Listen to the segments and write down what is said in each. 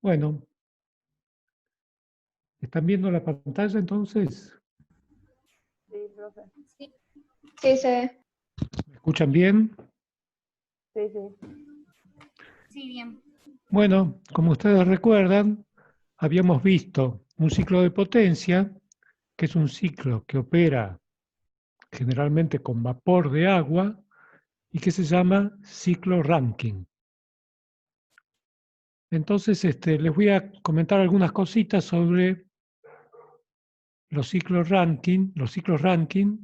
Bueno, ¿están viendo la pantalla entonces? Sí, profe. Sí, sí, se ve. ¿Me escuchan bien? Sí, sí. Sí, bien. Bueno, como ustedes recuerdan, habíamos visto un ciclo de potencia, que es un ciclo que opera generalmente con vapor de agua y que se llama ciclo Rankine. Entonces, les voy a comentar algunas cositas sobre los ciclos Rankine. Los ciclos Rankine,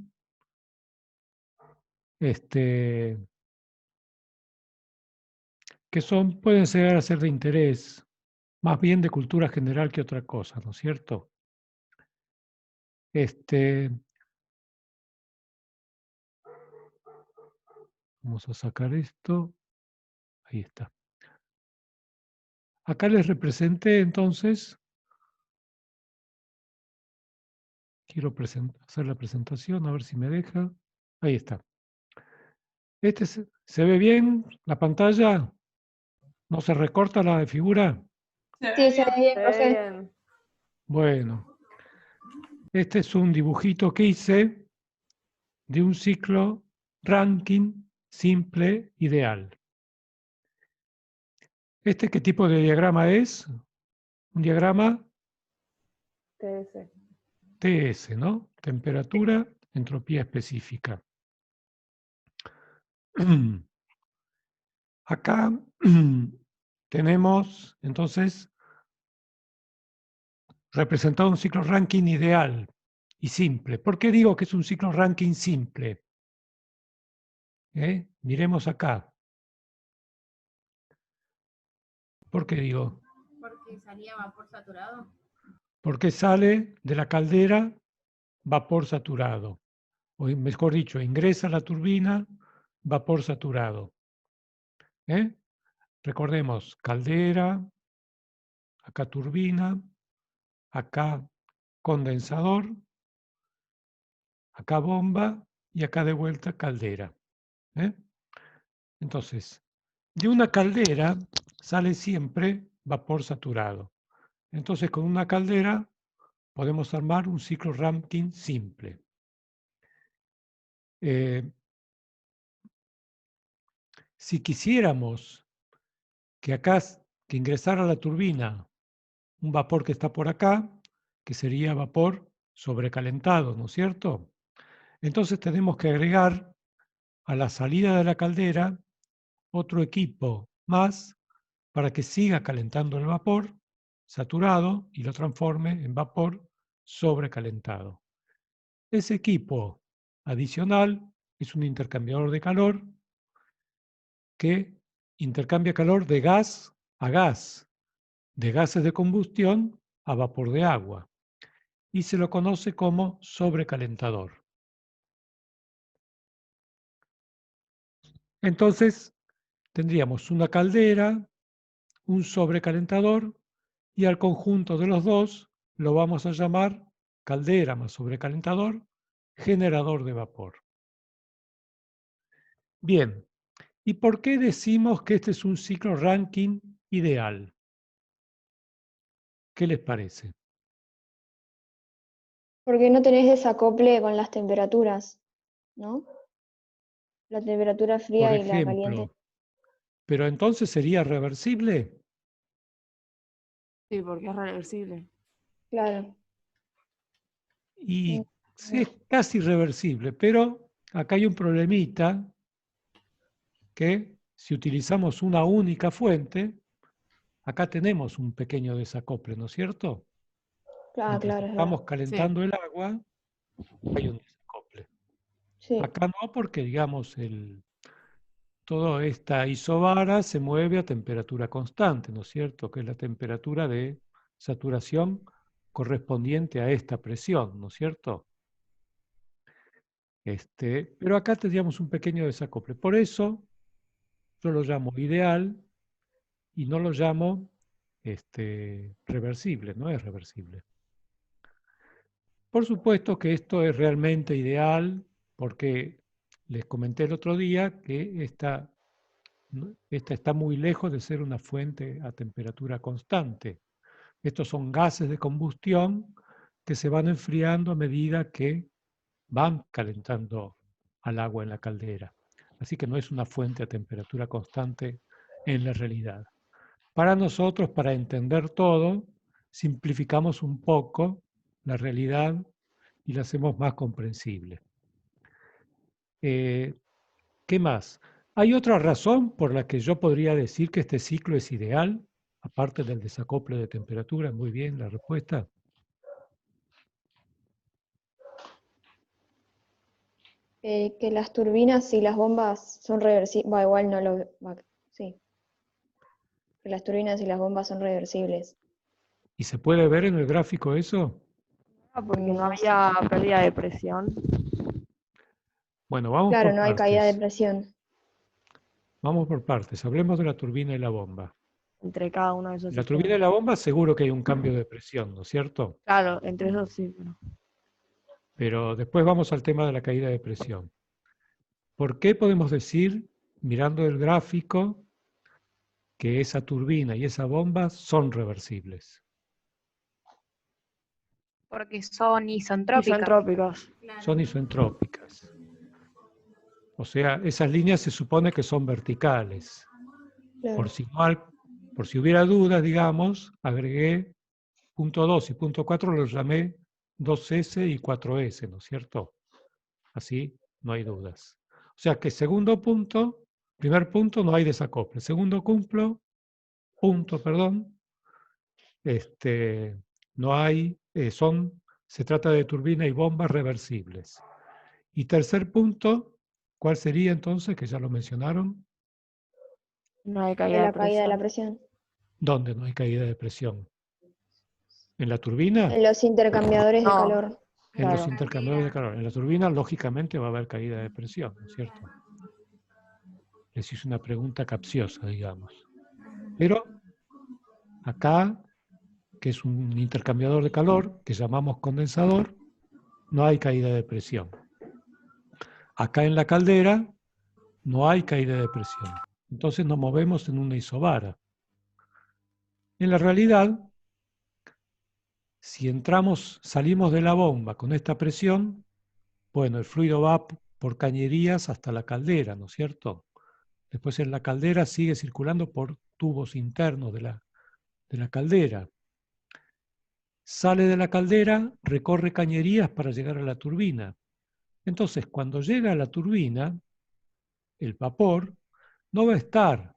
que pueden llegar a ser de interés, más bien de cultura general que otra cosa, ¿no es cierto? Vamos a sacar esto. Ahí está. Acá les representé entonces, quiero hacer la presentación, a ver si me deja. Ahí está. ¿Se ve bien la pantalla? ¿No se recorta la figura? Sí, se ve bien, Se ve profe. bien. Bueno, este es un dibujito que hice de un ciclo Rankine simple ideal. ¿Qué tipo de diagrama es? Un diagrama TS. TS, ¿no? Temperatura, entropía específica. Acá tenemos entonces representado un ciclo Rankine ideal y simple. ¿Por qué digo que es un ciclo Rankine simple? Miremos acá. ¿Por qué digo? Porque salía vapor saturado. Porque sale de la caldera vapor saturado. O mejor dicho, ingresa a la turbina vapor saturado. Recordemos, caldera, acá turbina, acá condensador, acá bomba y acá de vuelta caldera. Entonces, de una caldera sale siempre vapor saturado. Entonces, con una caldera podemos armar un ciclo Rankine simple. Si quisiéramos que ingresara a la turbina un vapor que está por acá, que sería vapor sobrecalentado, ¿no es cierto? Entonces tenemos que agregar a la salida de la caldera otro equipo más para que siga calentando el vapor saturado y lo transforme en vapor sobrecalentado. Ese equipo adicional es un intercambiador de calor que intercambia calor de gas a gas, de gases de combustión a vapor de agua, y se lo conoce como sobrecalentador. Entonces, tendríamos una caldera, un sobrecalentador, y al conjunto de los dos lo vamos a llamar caldera más sobrecalentador, generador de vapor. Bien, ¿y por qué decimos que este es un ciclo Rankine ideal? ¿Qué les parece? Porque no tenés desacople con las temperaturas, ¿no? La temperatura Por fría y la caliente. ejemplo, pero entonces sería reversible. Sí, porque es reversible. Claro. Mm, Y sí, es casi reversible, pero acá hay un problemita que si utilizamos una única fuente, acá tenemos un pequeño desacople, ¿no es cierto? claro, Mientras claro, es verdad. estamos calentando el agua, hay un desacople. Sí, Acá no, porque digamos, toda esta isobara se mueve a temperatura constante, ¿no es cierto? Que es la temperatura de saturación correspondiente a esta presión, ¿no es cierto? Pero acá tendríamos un pequeño desacople. Por eso yo lo llamo ideal y no lo llamo reversible, no es reversible. Por supuesto que esto es realmente ideal porque les comenté el otro día que esta Esta está muy lejos de ser una fuente a temperatura constante. Estos son gases de combustión que se van enfriando a medida que van calentando al agua en la caldera. Así que no es una fuente a temperatura constante en la realidad. Para nosotros, para entender todo, simplificamos un poco la realidad y la hacemos más comprensible. ¿Qué más? ¿Hay otra razón por la que yo podría decir que este ciclo es ideal, aparte del desacople de temperatura? Muy bien, la respuesta. Que las turbinas y las bombas son reversibles. Va, igual no lo. Sí. Que las turbinas y las bombas son reversibles. ¿Y se puede ver en el gráfico eso? Porque no No sé. había pérdida de presión. Bueno, vamos Claro, por no hay caída de partes. presión. Vamos por partes. Hablemos de la turbina y la bomba. Entre cada uno de esos En la turbina y sistemas. la bomba seguro que hay un cambio de presión, ¿no es cierto? Claro, entre esos sí, pero Pero después vamos al tema de la caída de presión. ¿Por qué podemos decir, mirando el gráfico, que esa turbina y esa bomba son reversibles? Porque son isentrópicas. isentrópicas. Son isentrópicas. O sea, esas líneas se supone que son verticales. Claro. Por si hubiera dudas, digamos, agregué punto 2 y punto 4, los llamé 2S y 4S, ¿no es cierto? Así no hay dudas. O sea que primer punto, no hay desacople. Segundo punto, no hay, se trata de turbina y bombas reversibles. Y tercer punto, ¿cuál sería entonces? Que ya lo mencionaron. No hay De caída de la caída de la presión. presión. ¿Dónde no hay caída de presión? ¿En la turbina? En los intercambiadores de No. calor. En los Claro. intercambiadores de calor. En la turbina, lógicamente, va a haber caída de presión, ¿no es cierto? Les hice una pregunta capciosa, digamos. Pero acá, que es un intercambiador de calor, que llamamos condensador, no hay caída de presión. Acá en la caldera no hay caída de presión. Entonces nos movemos en una isobara. En la realidad, si salimos de la bomba con esta presión, bueno, el fluido va por cañerías hasta la caldera, ¿no es cierto? Después en la caldera sigue circulando por tubos internos de la caldera. Sale de la caldera, recorre cañerías para llegar a la turbina. Entonces, cuando llega a la turbina, el vapor no va a estar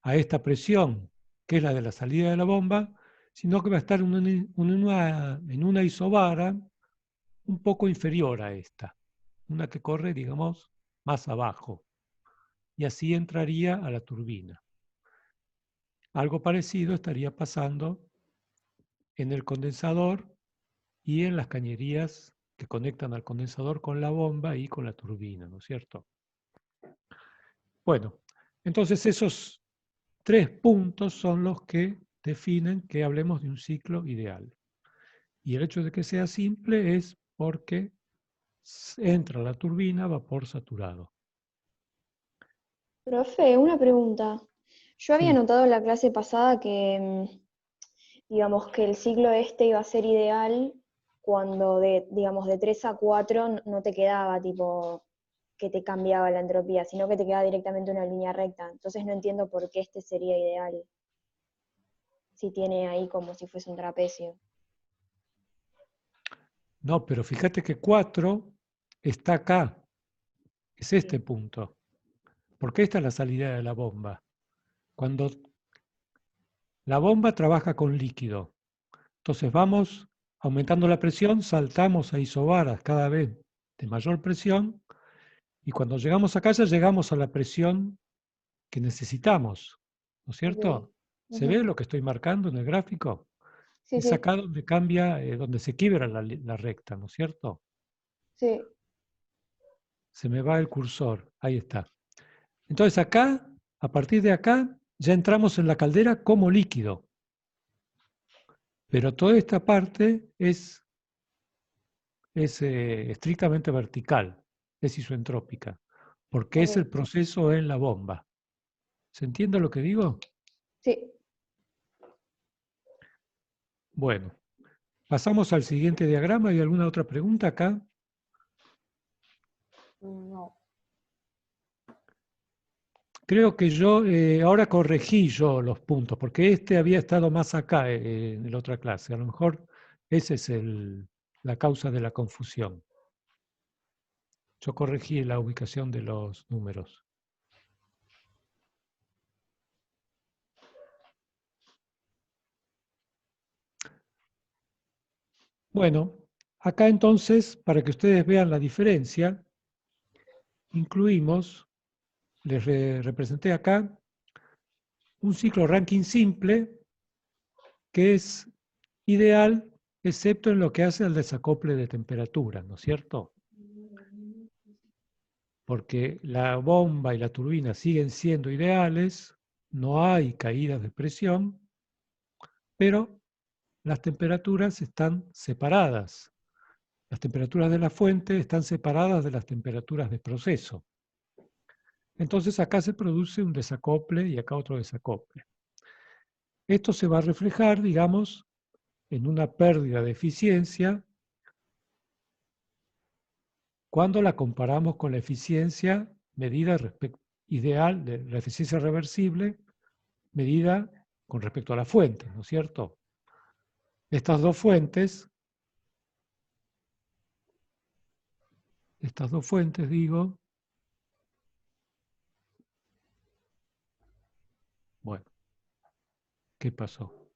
a esta presión, que es la de la salida de la bomba, sino que va a estar en una isobara un poco inferior a esta, una que corre, digamos, más abajo, y así entraría a la turbina. Algo parecido estaría pasando en el condensador y en las cañerías que conectan al condensador con la bomba y con la turbina, ¿no es cierto? Bueno, entonces esos 3 puntos son los que definen que hablemos de un ciclo ideal. Y el hecho de que sea simple es porque entra a la turbina vapor saturado. Profe, una pregunta. Yo había Sí. notado en la clase pasada que, digamos, que el ciclo este iba a ser ideal cuando digamos, de 3 a 4 no te quedaba tipo que te cambiaba la entropía, sino que te quedaba directamente una línea recta. Entonces no entiendo por qué este sería ideal, si tiene ahí como si fuese un trapecio. No, pero fíjate que 4 está acá. Es este punto. Porque esta es la salida de la bomba. Cuando la bomba trabaja con líquido, entonces vamos aumentando la presión, saltamos a isobaras cada vez de mayor presión, y cuando llegamos acá ya llegamos a la presión que necesitamos, ¿no es cierto? Ok. ¿Se Ujú. ve lo que estoy marcando en el gráfico? Sí, Es sí, acá donde cambia, donde se quiebra la recta, ¿no es cierto? sí. Se me va el cursor, ahí está. Entonces acá, a partir de acá, ya entramos en la caldera como líquido. Pero toda esta parte es estrictamente vertical, es isentrópica, porque es Ok. el proceso en la bomba. ¿Se entiende lo que digo? Sí. Bueno, pasamos al siguiente diagrama. ¿Hay alguna otra pregunta acá? No. Creo que yo, ahora corregí yo los puntos, porque este había estado más acá en la otra clase. A lo mejor esa es la causa de la confusión. Yo corregí la ubicación de los números. Bueno, acá entonces, para que ustedes vean la diferencia, incluimos, les representé acá, un ciclo ranking simple que es ideal, excepto en lo que hace al desacople de temperatura, ¿no es cierto? Porque la bomba y la turbina siguen siendo ideales, no hay caídas de presión, pero las temperaturas están separadas. Las temperaturas de la fuente están separadas de las temperaturas de proceso. Entonces acá se produce un desacople y acá otro desacople. Esto se va a reflejar, digamos, en una pérdida de eficiencia cuando la comparamos con la eficiencia medida ideal, de la eficiencia reversible, medida con respecto a la fuente, ¿no es cierto? Estas dos fuentes, digo, bueno, ¿qué pasó?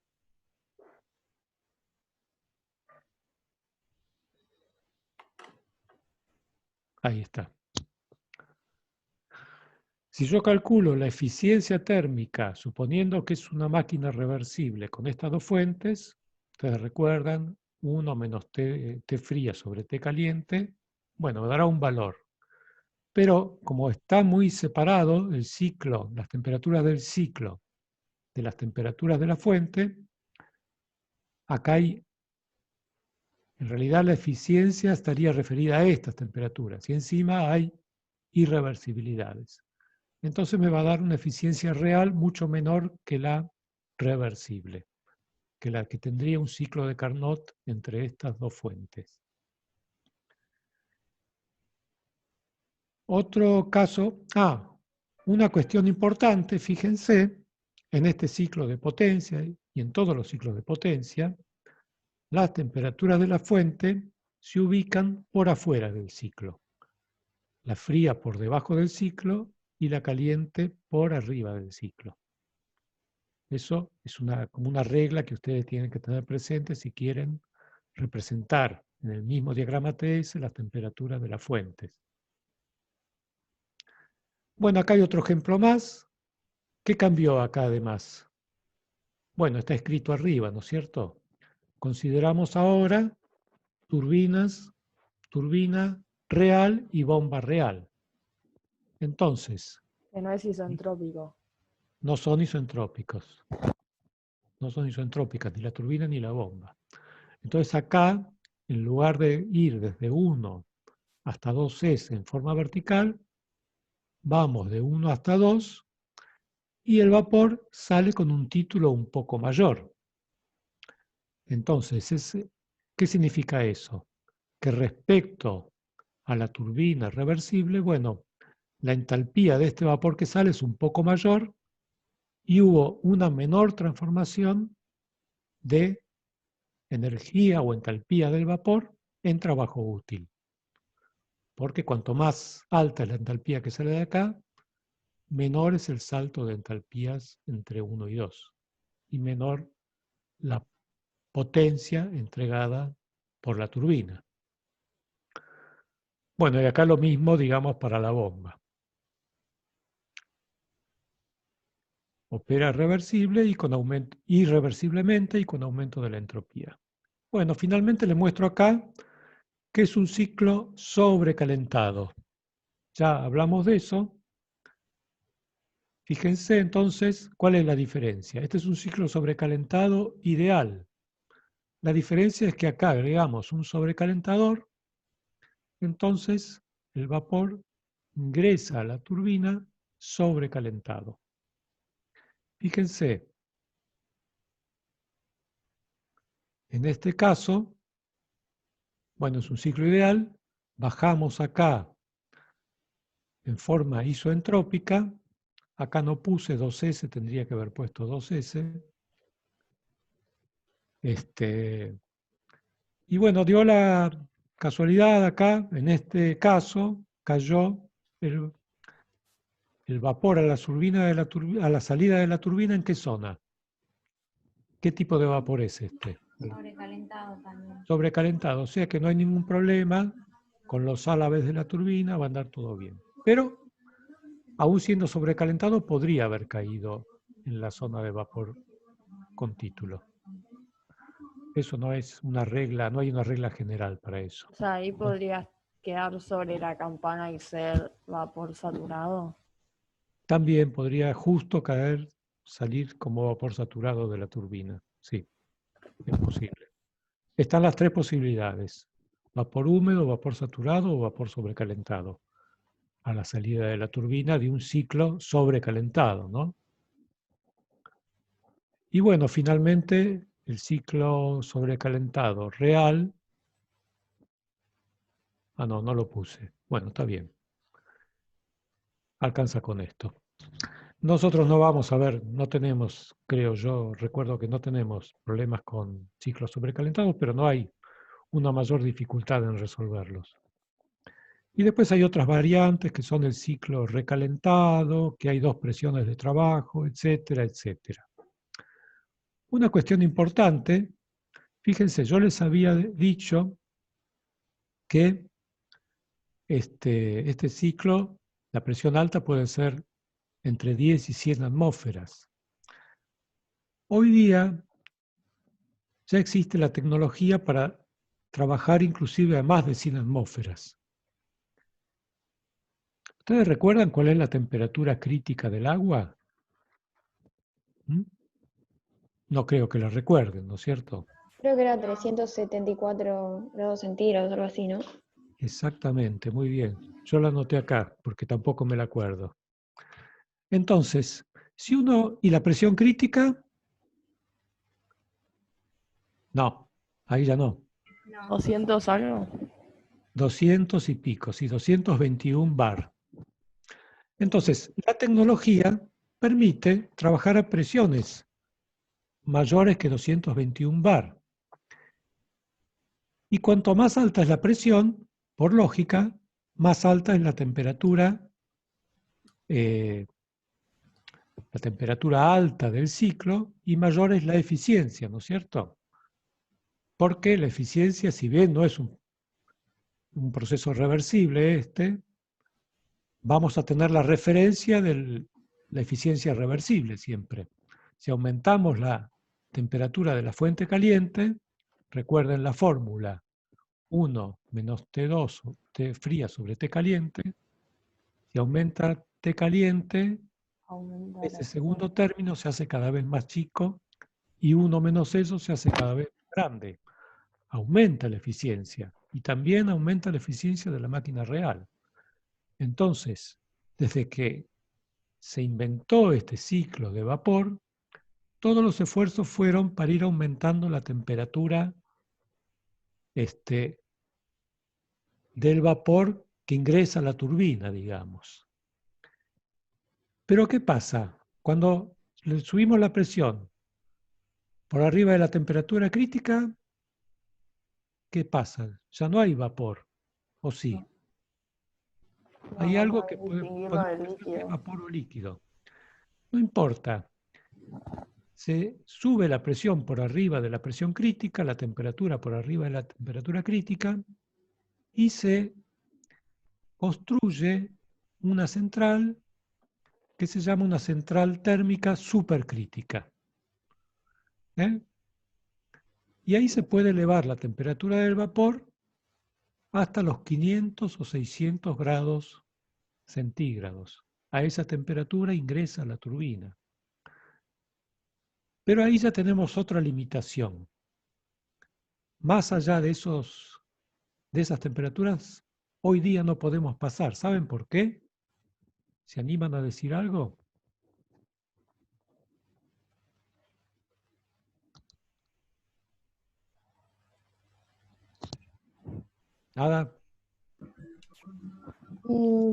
Ahí está. Si yo calculo la eficiencia térmica, suponiendo que es una máquina reversible con estas dos fuentes, ustedes recuerdan, 1 menos T fría sobre T caliente, bueno, me dará un valor. Pero como está muy separado el ciclo, las temperaturas del ciclo, de las temperaturas de la fuente, acá hay, en realidad la eficiencia estaría referida a estas temperaturas y encima hay irreversibilidades. Entonces me va a dar una eficiencia real mucho menor que la reversible, que la que tendría un ciclo de Carnot entre estas dos fuentes. Otro caso, una cuestión importante, fíjense, en este ciclo de potencia y en todos los ciclos de potencia, las temperaturas de la fuente se ubican por afuera del ciclo. La fría por debajo del ciclo y la caliente por arriba del ciclo. Eso es como una regla que ustedes tienen que tener presente si quieren representar en el mismo diagrama TS las temperaturas de las fuentes. Bueno, acá hay otro ejemplo más. ¿Qué cambió acá además? Bueno, está escrito arriba, ¿no es cierto? Consideramos ahora turbina real y bomba real. Entonces, Que no es isentrópico. no son isentrópicos. No son isentrópicas ni la turbina ni la bomba. Entonces acá, en lugar de ir desde 1 hasta 2S en forma vertical, vamos de 1 hasta 2 y el vapor sale con un título un poco mayor. Entonces, ¿qué significa eso? Que respecto a la turbina reversible, bueno, la entalpía de este vapor que sale es un poco mayor y hubo una menor transformación de energía o entalpía del vapor en trabajo útil. Porque cuanto más alta es la entalpía que sale de acá, menor es el salto de entalpías entre 1 y 2 y menor la potencia entregada por la turbina. Bueno, y acá lo mismo, digamos, para la bomba. Opera reversible y con aumento, irreversiblemente y con aumento de la entropía. Bueno, finalmente les muestro acá que es un ciclo sobrecalentado. Ya hablamos de eso. Fíjense entonces cuál es la diferencia. Este es un ciclo sobrecalentado ideal. La diferencia es que acá agregamos un sobrecalentador, entonces el vapor ingresa a la turbina sobrecalentado. Fíjense, en este caso, bueno, es un ciclo ideal, bajamos acá en forma isoentrópica, acá no puse 2S, tendría que haber puesto 2S. Y bueno, dio la casualidad acá, en este caso, cayó el vapor a la, a la salida de la turbina, ¿en qué zona? ¿Qué tipo de vapor es este? Sobrecalentado también. Sobrecalentado, o sea que no hay ningún problema con los álabes de la turbina, va a andar todo bien. Pero, aún siendo sobrecalentado, podría haber caído en la zona de vapor con título. Eso no es una regla, no hay una regla general para eso. O sea, ahí podría quedar sobre la campana y ser vapor saturado. También podría justo caer, salir como vapor saturado de la turbina. Sí, es posible. Están las tres posibilidades: vapor húmedo, vapor saturado o vapor sobrecalentado a la salida de la turbina de un ciclo sobrecalentado, ¿no? Y bueno, finalmente el ciclo sobrecalentado real. Ah, no, no lo puse. Bueno, está bien. Alcanza con esto. Nosotros no vamos a ver, no tenemos, creo yo, recuerdo que no tenemos problemas con ciclos sobrecalentados, pero no hay una mayor dificultad en resolverlos. Y después hay otras variantes que son el ciclo recalentado, que hay dos presiones de trabajo, etcétera, etcétera. Una cuestión importante, fíjense, yo les había dicho que este ciclo, la presión alta puede ser entre 10 y 100 atmósferas. Hoy día ya existe la tecnología para trabajar inclusive a más de 100 atmósferas. ¿Ustedes recuerdan cuál es la temperatura crítica del agua? ¿Mm? No creo que la recuerden, ¿no es cierto? Creo que era 374 grados centígrados, algo así, ¿no? Exactamente, muy bien. Yo la anoté acá porque tampoco me la acuerdo. Entonces, si uno... ¿Y la presión crítica? No, ahí ya no. 200 algo. 200 y pico, sí, 221 bar. Entonces, la tecnología permite trabajar a presiones mayores que 221 bar. Y cuanto más alta es la presión, por lógica, más alta es la temperatura alta del ciclo y mayor es la eficiencia, ¿no es cierto? Porque la eficiencia, si bien no es un proceso reversible vamos a tener la referencia de la eficiencia reversible siempre. Si aumentamos la temperatura de la fuente caliente, recuerden la fórmula 1 menos T2, T fría sobre T caliente. Si aumenta T caliente, ese segundo término se hace cada vez más chico y 1 menos eso se hace cada vez más grande. Aumenta la eficiencia y también aumenta la eficiencia de la máquina real. Entonces, desde que se inventó este ciclo de vapor, todos los esfuerzos fueron para ir aumentando la temperatura del vapor que ingresa a la turbina, digamos. Pero ¿qué pasa? Cuando le subimos la presión por arriba de la temperatura crítica, ¿qué pasa? Ya no hay vapor, ¿o sí? Hay algo que Distinguirlo podemos del decir que es líquido. vapor o líquido. No importa. Se sube la presión por arriba de la presión crítica, la temperatura por arriba de la temperatura crítica, y se construye una central que se llama una central térmica supercrítica. Y ahí se puede elevar la temperatura del vapor hasta los 500 o 600 grados centígrados. A esa temperatura ingresa la turbina. Pero ahí ya tenemos otra limitación. Más allá de esas temperaturas, hoy día no podemos pasar. ¿Saben por qué? ¿Se animan a decir algo? Nada.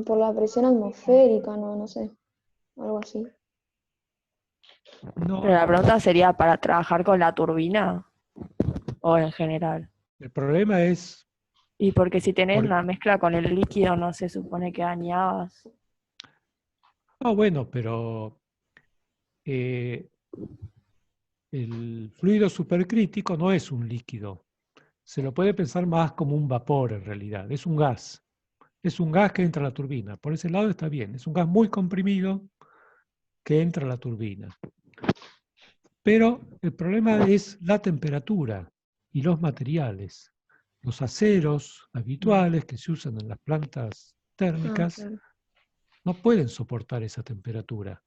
Por la presión atmosférica, no sé, algo así. Pero No, la pregunta sería, ¿para trabajar con la turbina o en general? el problema es, Y porque si tenés por- una mezcla con el líquido, no se supone que dañabas. no, bueno, pero eh, el fluido supercrítico no es un líquido. Se lo puede pensar más como un vapor en realidad. Es un gas. Es un gas que entra a la turbina. Por ese lado está bien. Es un gas muy comprimido que entra a la turbina. Pero el problema es la temperatura y los materiales. Los aceros habituales que se usan en las plantas Ah, térmicas claro. no pueden soportar esa temperatura.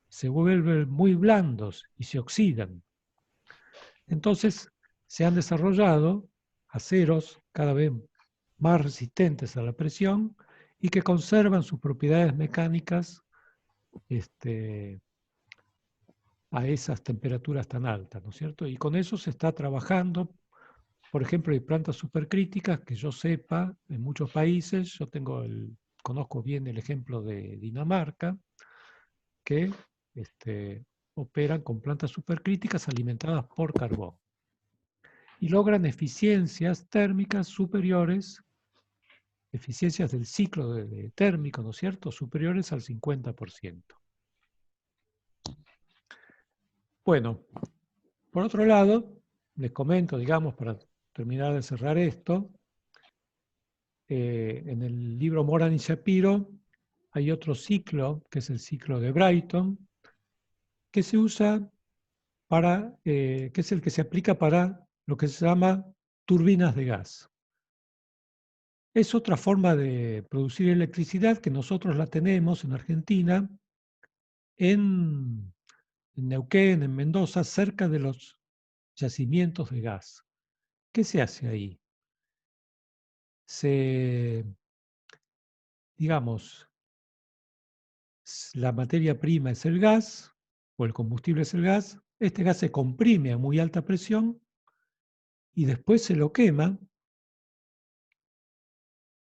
Se vuelven muy blandos y se oxidan. Entonces se han desarrollado aceros cada vez más resistentes a la presión y que conservan sus propiedades mecánicas a esas temperaturas tan altas, ¿no es cierto? Y con eso se está trabajando. Por ejemplo, hay plantas supercríticas que yo sepa en muchos países. Conozco bien el ejemplo de Dinamarca, que operan con plantas supercríticas alimentadas por carbón y logran eficiencias térmicas superiores, eficiencias del ciclo térmico, ¿no es cierto?, superiores al 50%. Bueno, por otro lado, les comento, digamos, para terminar de cerrar esto, en el libro Moran y Shapiro hay otro ciclo, que es el ciclo de Brighton, que se usa que es el que se aplica para lo que se llama turbinas de gas. Es otra forma de producir electricidad que nosotros la tenemos en Argentina, en Neuquén, en Mendoza, cerca de los yacimientos de gas. ¿Qué se hace ahí? Digamos, la materia prima es el gas, o el combustible es el gas, este gas se comprime a muy alta presión y después se lo quema,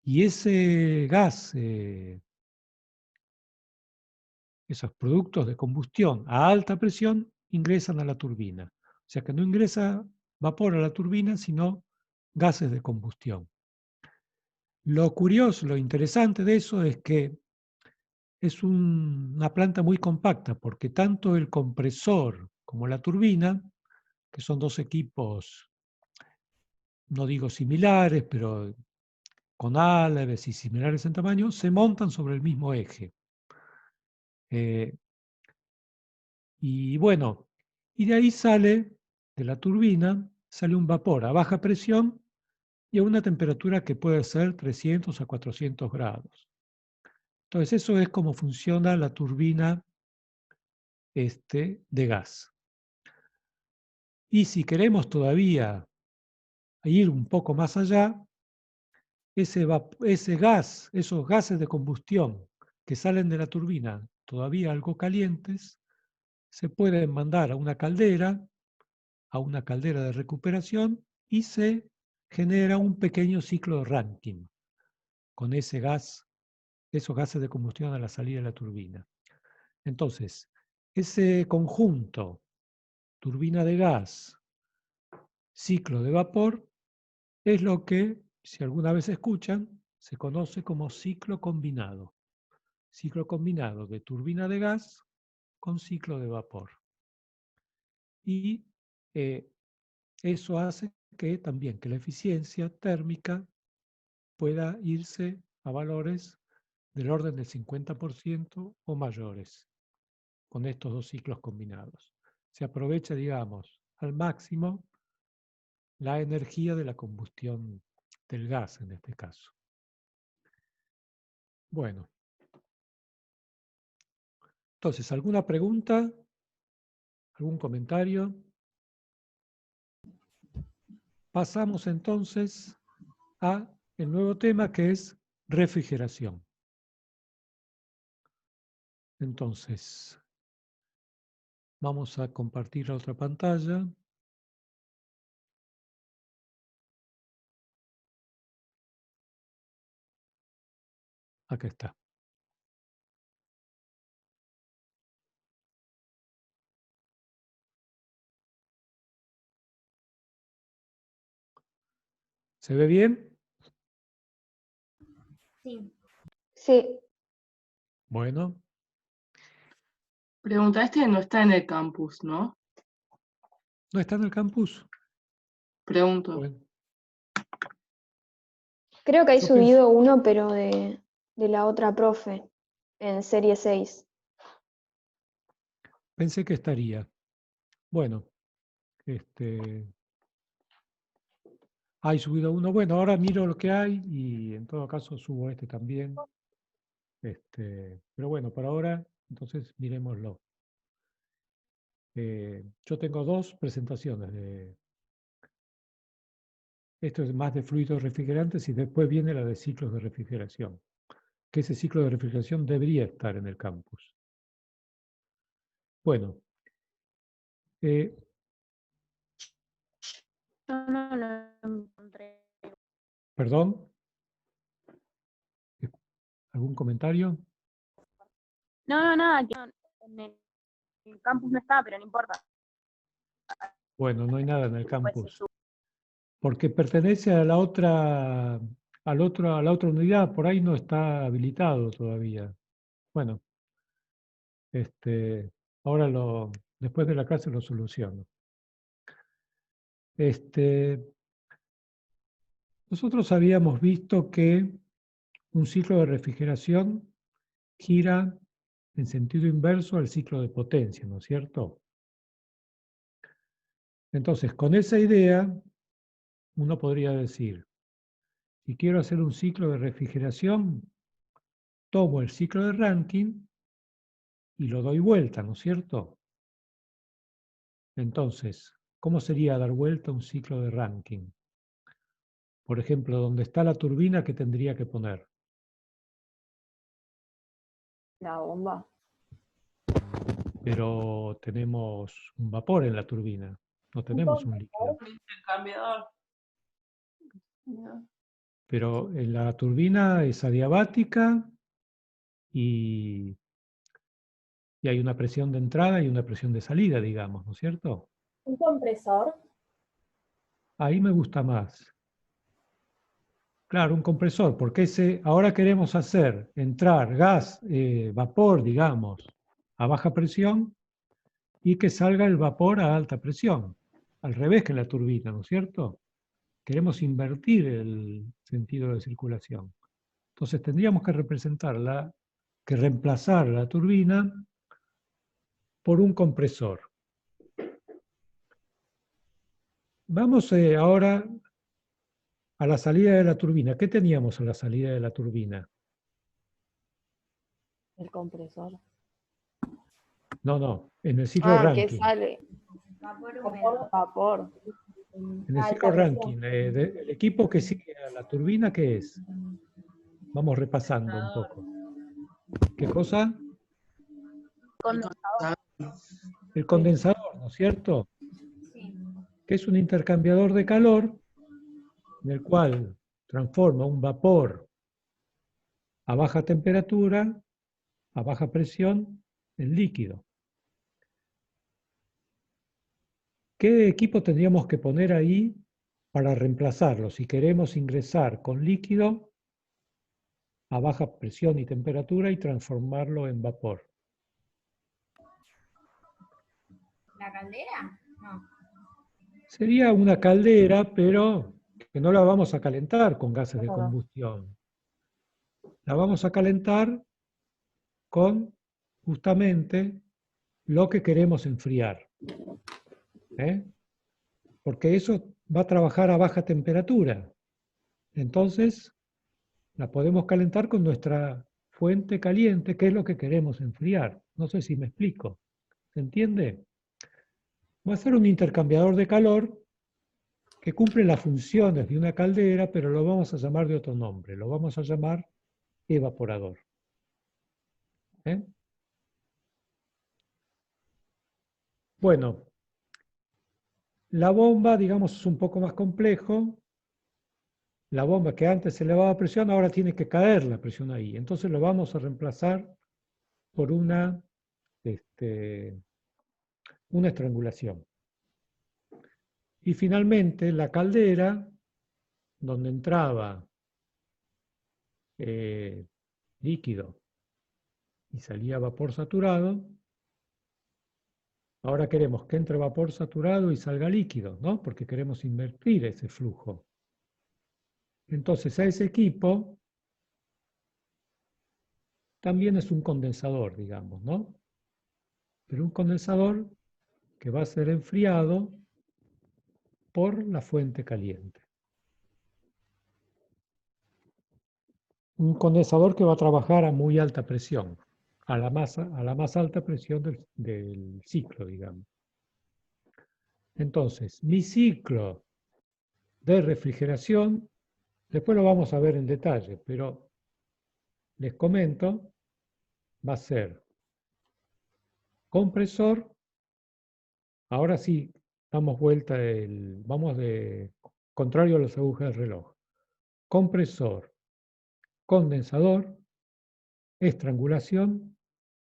y ese gas, esos productos de combustión a alta presión, ingresan a la turbina. O sea que no ingresa vapor a la turbina, sino gases de combustión. Lo curioso, lo interesante de eso es que es una planta muy compacta, porque tanto el compresor como la turbina, que son dos equipos, no digo similares, pero con álabes y similares en tamaño, se montan sobre el mismo eje. Y bueno, y de ahí de la turbina, sale un vapor a baja presión y a una temperatura que puede ser 300 a 400 grados. Entonces eso es como funciona la turbina de gas. Y si queremos todavía ir un poco más allá, ese gas, esos gases de combustión que salen de la turbina todavía algo calientes, se pueden mandar a una caldera de recuperación y se genera un pequeño ciclo de Rankine con ese gas, esos gases de combustión a la salida de la turbina. Entonces, ese conjunto, turbina de gas, ciclo de vapor, es lo que, si alguna vez escuchan, se conoce como ciclo combinado. Ciclo combinado de turbina de gas con ciclo de vapor. Y eso hace que también que la eficiencia térmica pueda irse a valores del orden del 50% o mayores con estos dos ciclos combinados. Se aprovecha, digamos, al máximo la energía de la combustión del gas en este caso. Bueno, entonces, ¿alguna pregunta? ¿Algún comentario? Pasamos entonces a el nuevo tema, que es refrigeración. Entonces, vamos a compartir la otra pantalla. Acá está. ¿Se ve bien? Sí. Sí, Bueno, Pregunta, este no está en el campus, ¿no? ¿no está en el campus? Pregunto. Bueno, creo que hay yo subido uno, pero de la otra profe, en serie 6. pensé que estaría. Bueno, hay subido uno. Bueno, ahora miro lo que hay y en todo caso subo este también. Pero bueno, por ahora, entonces miremoslo. Yo tengo dos presentaciones. Esto es más de fluidos refrigerantes y después viene la de ciclos de refrigeración. Que ese ciclo de refrigeración debería estar en el campus. Bueno, eh, Yo no lo encontré. perdón, ¿algún comentario? No, nada, que en el campus no está, pero no importa. Bueno, no hay nada en el Después se campus. sube. Porque pertenece a la otra, a la otra unidad, por ahí no está habilitado todavía. Bueno, ahora después de la clase lo soluciono. Nosotros habíamos visto que un ciclo de refrigeración gira en sentido inverso al ciclo de potencia, ¿no es cierto? Entonces, con esa idea, uno podría decir, si quiero hacer un ciclo de refrigeración, tomo el ciclo de Rankine y lo doy vuelta, ¿no es cierto? Entonces, ¿cómo sería dar vuelta un ciclo de Rankine? Por ejemplo, donde está la turbina, ¿qué tendría que poner? La bomba. Pero tenemos un vapor en la turbina, no tenemos un líquido. Un intercambiador. Pero en la turbina es adiabática y hay una presión de entrada y una presión de salida, digamos, ¿no es cierto? ¿Un compresor? Ahí me gusta más. Claro, un compresor, porque ahora queremos hacer entrar gas, vapor, digamos, a baja presión y que salga el vapor a alta presión, al revés que en la turbina, ¿no es cierto? Queremos invertir el sentido de circulación. Entonces tendríamos que reemplazar la turbina por un compresor. Vamos ahora a la salida de la turbina. ¿Qué teníamos a la salida de la turbina? El compresor. No, en el ciclo ¿Qué Rankine. sale? Vapor. En el ciclo Rankine, el equipo que sigue a la turbina, ¿qué es? Vamos repasando un poco. ¿Qué cosa? El condensador, ¿no es cierto? Que es un intercambiador de calor en el cual transforma un vapor a baja temperatura, a baja presión, en líquido. ¿Qué equipo tendríamos que poner ahí para reemplazarlo si queremos ingresar con líquido a baja presión y temperatura y transformarlo en vapor? ¿La caldera? No. Sería una caldera, pero que no la vamos a calentar con gases de combustión. La vamos a calentar con justamente lo que queremos enfriar. Porque eso va a trabajar a baja temperatura. Entonces, la podemos calentar con nuestra fuente caliente, que es lo que queremos enfriar. No sé si me explico. ¿Se entiende? Va a ser un intercambiador de calor que cumple las funciones de una caldera, pero lo vamos a llamar de otro nombre. Lo vamos a llamar evaporador. Bueno, la bomba, digamos, es un poco más complejo, la bomba que antes se elevaba a presión, ahora tiene que caer la presión ahí. Entonces lo vamos a reemplazar por una estrangulación. Y finalmente la caldera, donde entraba líquido y salía vapor saturado, ahora queremos que entre vapor saturado y salga líquido, ¿no? Porque queremos invertir ese flujo. Entonces a ese equipo también es un condensador, digamos, ¿no? Pero un condensador que va a ser enfriado por la fuente caliente. Un condensador que va a trabajar a muy alta presión, a la más alta presión del ciclo, digamos. Entonces, mi ciclo de refrigeración, después lo vamos a ver en detalle, pero les comento, va a ser compresor. Ahora sí, damos vuelta, vamos de contrario a las agujas del reloj. Compresor, condensador, estrangulación,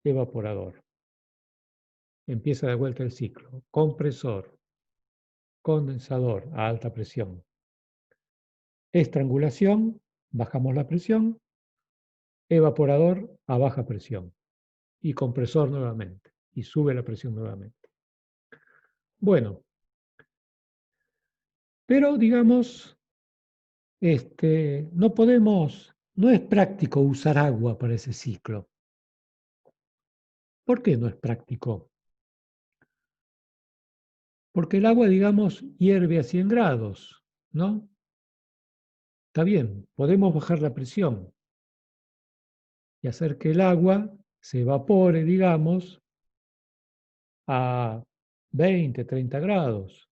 evaporador. Empieza de vuelta el ciclo. Compresor, condensador a alta presión. Estrangulación, bajamos la presión. Evaporador a baja presión. Y compresor nuevamente. Y sube la presión nuevamente. Bueno, pero digamos, no es práctico usar agua para ese ciclo. ¿Por qué no es práctico? Porque el agua, digamos, hierve a 100 grados, ¿no? Está bien, podemos bajar la presión y hacer que el agua se evapore, digamos, a 20, 30 grados.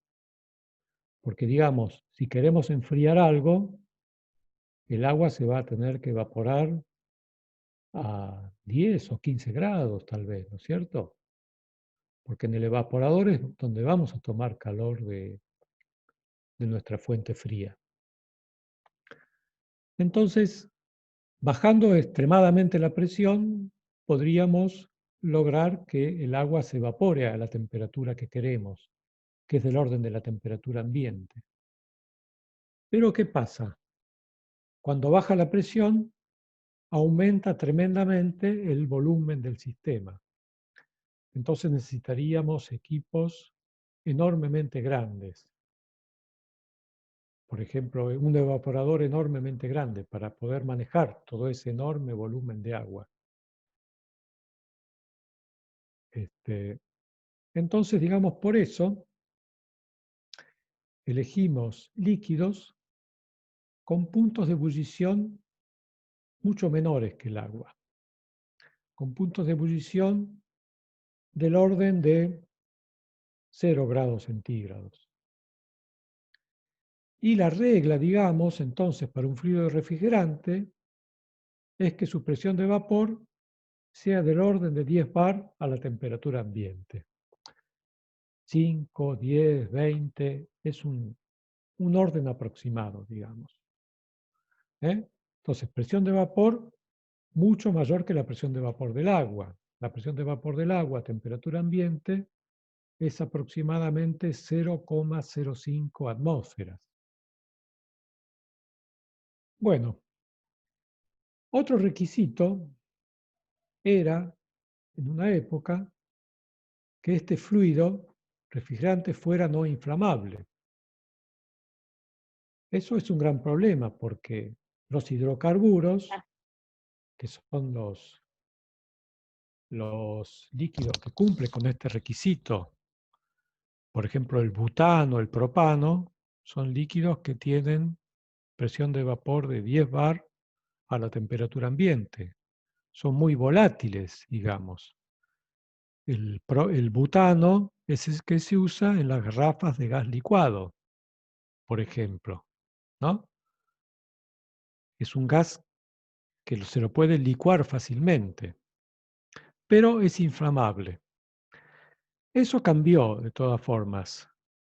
Porque, digamos, si queremos enfriar algo, el agua se va a tener que evaporar a 10 o 15 grados, tal vez, ¿no es cierto? Porque en el evaporador es donde vamos a tomar calor de nuestra fuente fría. Entonces, bajando extremadamente la presión, podríamos lograr que el agua se evapore a la temperatura que queremos, que es del orden de la temperatura ambiente. Pero ¿qué pasa? Cuando baja la presión, aumenta tremendamente el volumen del sistema. Entonces necesitaríamos equipos enormemente grandes. Por ejemplo, un evaporador enormemente grande para poder manejar todo ese enorme volumen de agua. Entonces, digamos, por eso elegimos líquidos con puntos de ebullición mucho menores que el agua, con puntos de ebullición del orden de 0 grados centígrados. Y la regla, digamos, entonces, para un fluido refrigerante es que su presión de vapor sea del orden de 10 bar a la temperatura ambiente. 5, 10, 20, es un orden aproximado, digamos. Entonces, presión de vapor mucho mayor que la presión de vapor del agua. La presión de vapor del agua a temperatura ambiente es aproximadamente 0,05 atmósferas. Bueno, otro requisito era, en una época, que este fluido refrigerante fuera no inflamable. Eso es un gran problema porque los hidrocarburos, que son los líquidos que cumplen con este requisito, por ejemplo el butano, el propano, son líquidos que tienen presión de vapor de 10 bar a la temperatura ambiente. Son muy volátiles, digamos. El butano es el que se usa en las garrafas de gas licuado, por ejemplo, ¿no? Es un gas que se lo puede licuar fácilmente, pero es inflamable. Eso cambió de todas formas.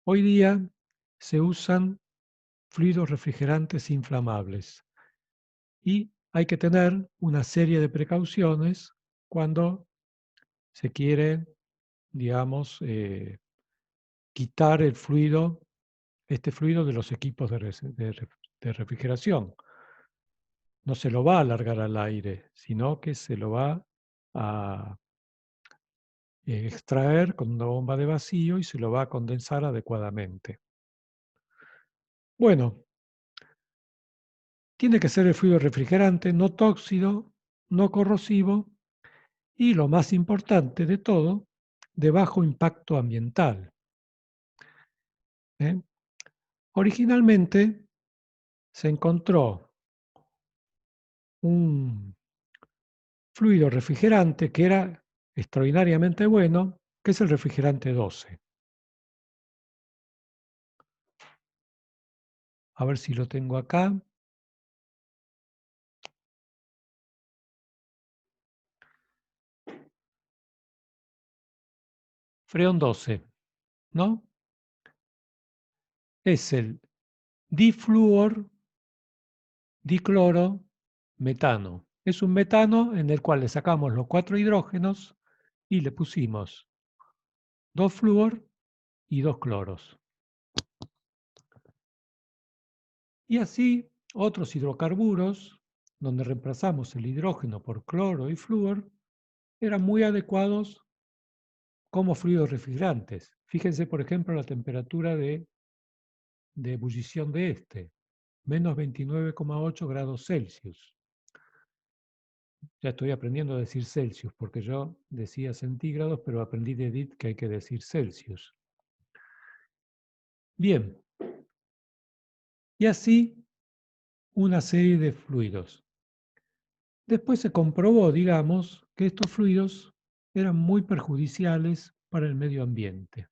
Hoy día se usan fluidos refrigerantes inflamables. Y hay que tener una serie de precauciones cuando se quiere, digamos, quitar el fluido, este fluido de los equipos de refrigeración. No se lo va a alargar al aire, sino que se lo va a extraer con una bomba de vacío y se lo va a condensar adecuadamente. Bueno, tiene que ser el fluido refrigerante, no tóxico, no corrosivo y, lo más importante de todo, de bajo impacto ambiental. ¿Eh? Originalmente se encontró un fluido refrigerante que era extraordinariamente bueno, que es el refrigerante 12. A ver si lo tengo acá. Freon 12, ¿no? Es el difluor dicloro metano. Es un metano en el cual le sacamos los 4 hidrógenos y le pusimos 2 flúor y 2 cloros. Y así otros hidrocarburos, donde reemplazamos el hidrógeno por cloro y flúor, eran muy adecuados como fluidos refrigerantes. Fíjense, por ejemplo, la temperatura de ebullición de este, menos 29,8 grados Celsius. Ya estoy aprendiendo a decir Celsius, porque yo decía centígrados, pero aprendí de Edith que hay que decir Celsius. Bien, y así una serie de fluidos. Después se comprobó, digamos, que estos fluidos eran muy perjudiciales para el medio ambiente.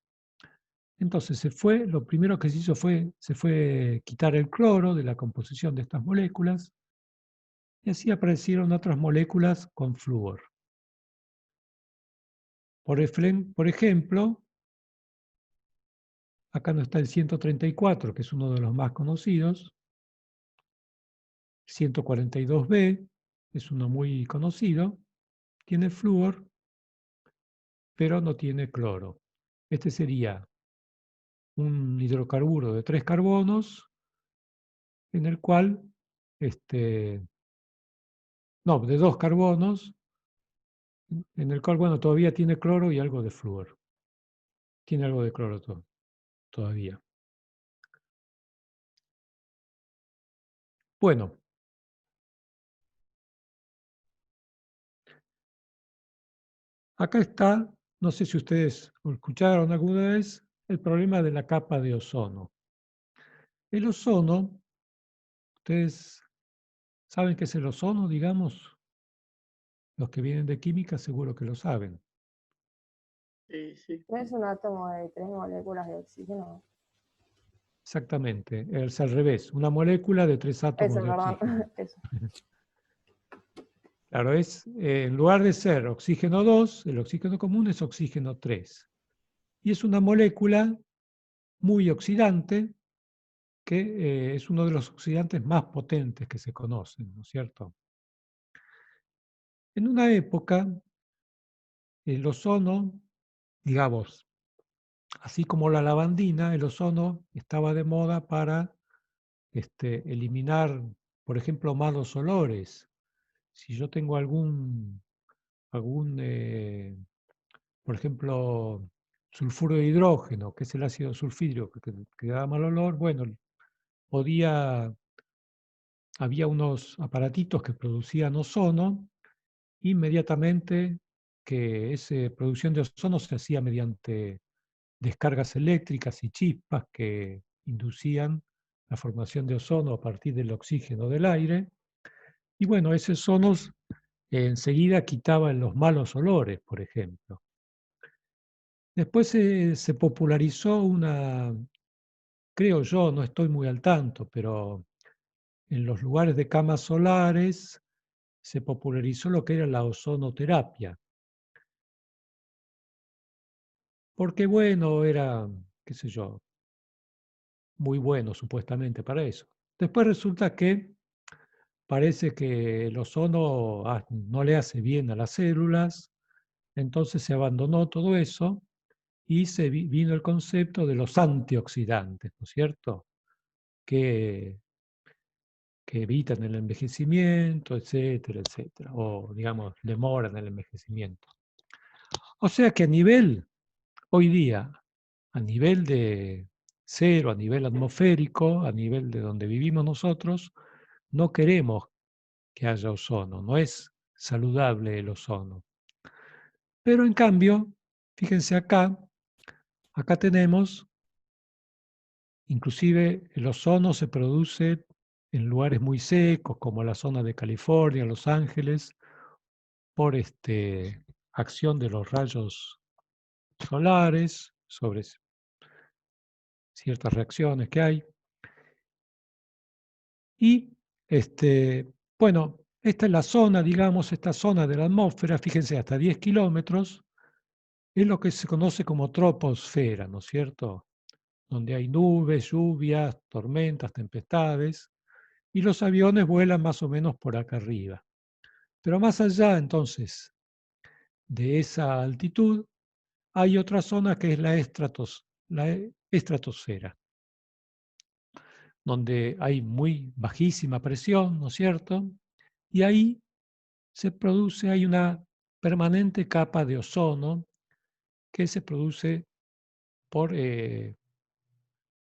Entonces lo primero que se hizo se fue quitar el cloro de la composición de estas moléculas y así aparecieron otras moléculas con flúor. Por ejemplo, acá no está el 134, que es uno de los más conocidos. 142B es uno muy conocido. Tiene flúor, pero no tiene cloro. Este sería un hidrocarburo de 3 carbonos, en el cual, de 2 carbonos, en el cual, bueno, todavía tiene cloro y algo de flúor. Tiene algo de cloro todavía. Bueno. Acá está, no sé si ustedes escucharon alguna vez, el problema de la capa de ozono. El ozono, ustedes saben qué es el ozono, digamos. Los que vienen de química seguro que lo saben. Sí, sí. No es un átomo de 3 moléculas de oxígeno. Exactamente, es al revés, una molécula de 3 átomos Eso, de perdón. oxígeno. Eso. Claro, en lugar de ser oxígeno 2, el oxígeno común es oxígeno 3. Y es una molécula muy oxidante, que es uno de los oxidantes más potentes que se conocen, ¿no es cierto? En una época, el ozono, digamos, así como la lavandina, el ozono estaba de moda para eliminar, por ejemplo, malos olores. Si yo tengo por ejemplo, sulfuro de hidrógeno, que es el ácido sulfídrico que da mal olor, bueno, había unos aparatitos que producían ozono, inmediatamente que esa producción de ozono se hacía mediante descargas eléctricas y chispas que inducían la formación de ozono a partir del oxígeno del aire. Y bueno, ese ozono enseguida quitaba los malos olores, por ejemplo. Después se popularizó creo yo, no estoy muy al tanto, pero en los lugares de camas solares se popularizó lo que era la ozonoterapia. Porque bueno, era, qué sé yo, muy bueno supuestamente para eso. Después resulta que parece que el ozono no le hace bien a las células, entonces se abandonó todo eso y vino el concepto de los antioxidantes, ¿no es cierto? Que, que evitan el envejecimiento, etcétera, etcétera, o digamos, demoran el envejecimiento. O sea que hoy día, a nivel de cero, a nivel atmosférico, a nivel de donde vivimos nosotros, no queremos que haya ozono, no es saludable el ozono. Pero en cambio, fíjense acá tenemos, inclusive el ozono se produce en lugares muy secos, como la zona de California, Los Ángeles, por acción de los rayos solares sobre ciertas reacciones que hay. Y, bueno, esta es la zona, digamos, esta zona de la atmósfera, fíjense, hasta 10 kilómetros, es lo que se conoce como troposfera, ¿no es cierto? Donde hay nubes, lluvias, tormentas, tempestades, y los aviones vuelan más o menos por acá arriba. Pero más allá, entonces, de esa altitud, hay otra zona que es la estratosfera, donde hay muy bajísima presión, ¿no es cierto? Y ahí hay una permanente capa de ozono que se produce por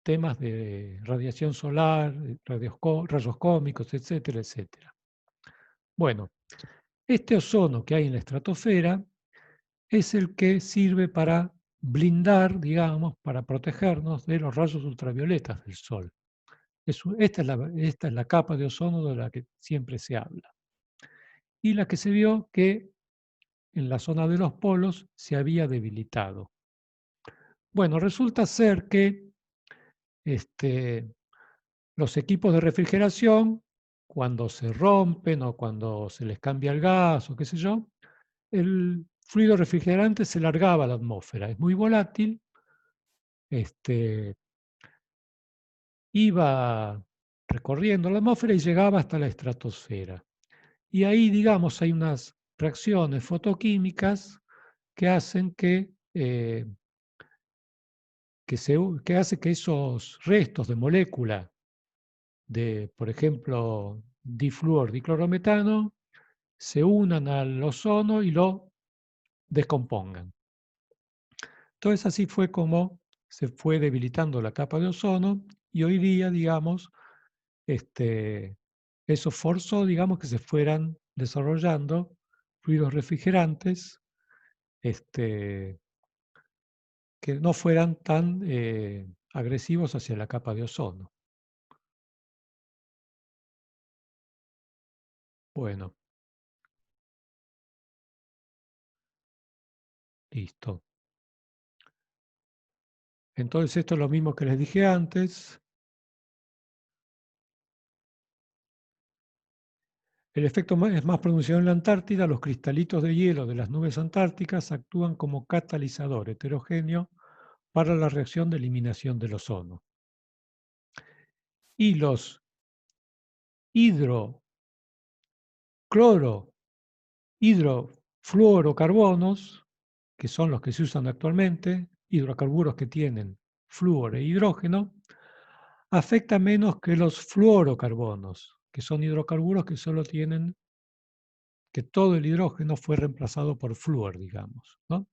temas de radiación solar, rayos cósmicos, etcétera, etcétera. Bueno, este ozono que hay en la estratosfera es el que sirve para blindar, digamos, para protegernos de los rayos ultravioletas del Sol. Esta es la capa de ozono de la que siempre se habla. Y la que se vio que en la zona de los polos se había debilitado. Bueno, resulta ser que los equipos de refrigeración, cuando se rompen o cuando se les cambia el gas o qué sé yo, el fluido refrigerante se largaba a la atmósfera. Es muy volátil, iba recorriendo la atmósfera y llegaba hasta la estratosfera. Y ahí, digamos, hay unas reacciones fotoquímicas que hacen que hace que esos restos de molécula de, por ejemplo, difluor-diclorometano, se unan al ozono y lo descompongan. Entonces así fue como se fue debilitando la capa de ozono y hoy día, digamos, eso forzó, digamos, que se fueran desarrollando fluidos refrigerantes que no fueran tan agresivos hacia la capa de ozono. Bueno, listo. Entonces esto es lo mismo que les dije antes. El efecto es más pronunciado en la Antártida. Los cristalitos de hielo de las nubes antárticas actúan como catalizador heterogéneo para la reacción de eliminación del ozono. Y los hidrofluorocarbonos, que son los que se usan actualmente, hidrocarburos que tienen flúor e hidrógeno, afecta menos que los fluorocarbonos, que son hidrocarburos que solo tienen, que todo el hidrógeno fue reemplazado por flúor, digamos, ¿no?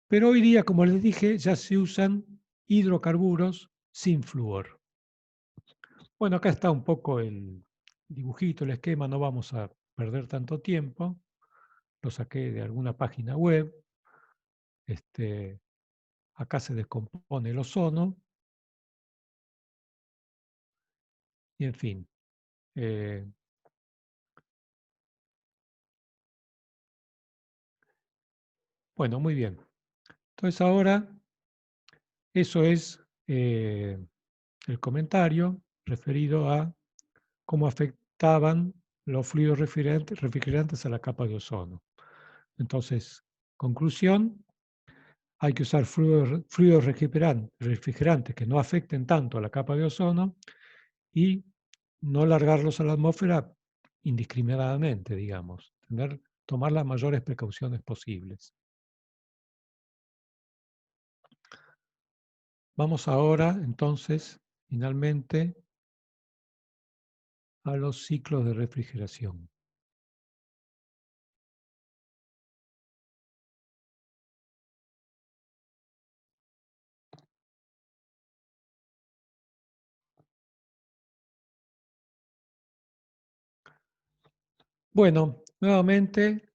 Pero hoy día, como les dije, ya se usan hidrocarburos sin flúor. Bueno, acá está un poco el dibujito, el esquema, no vamos a perder tanto tiempo. Lo saqué de alguna página web. Acá se descompone el ozono. Y en fin. Bueno, muy bien. Entonces ahora, eso es el comentario referido a cómo afectaban los fluidos refrigerantes a la capa de ozono. Entonces, conclusión, hay que usar fluidos refrigerantes que no afecten tanto a la capa de ozono y no largarlos a la atmósfera indiscriminadamente, digamos. Tomar las mayores precauciones posibles. Vamos ahora, entonces, finalmente, a los ciclos de refrigeración. Bueno, nuevamente,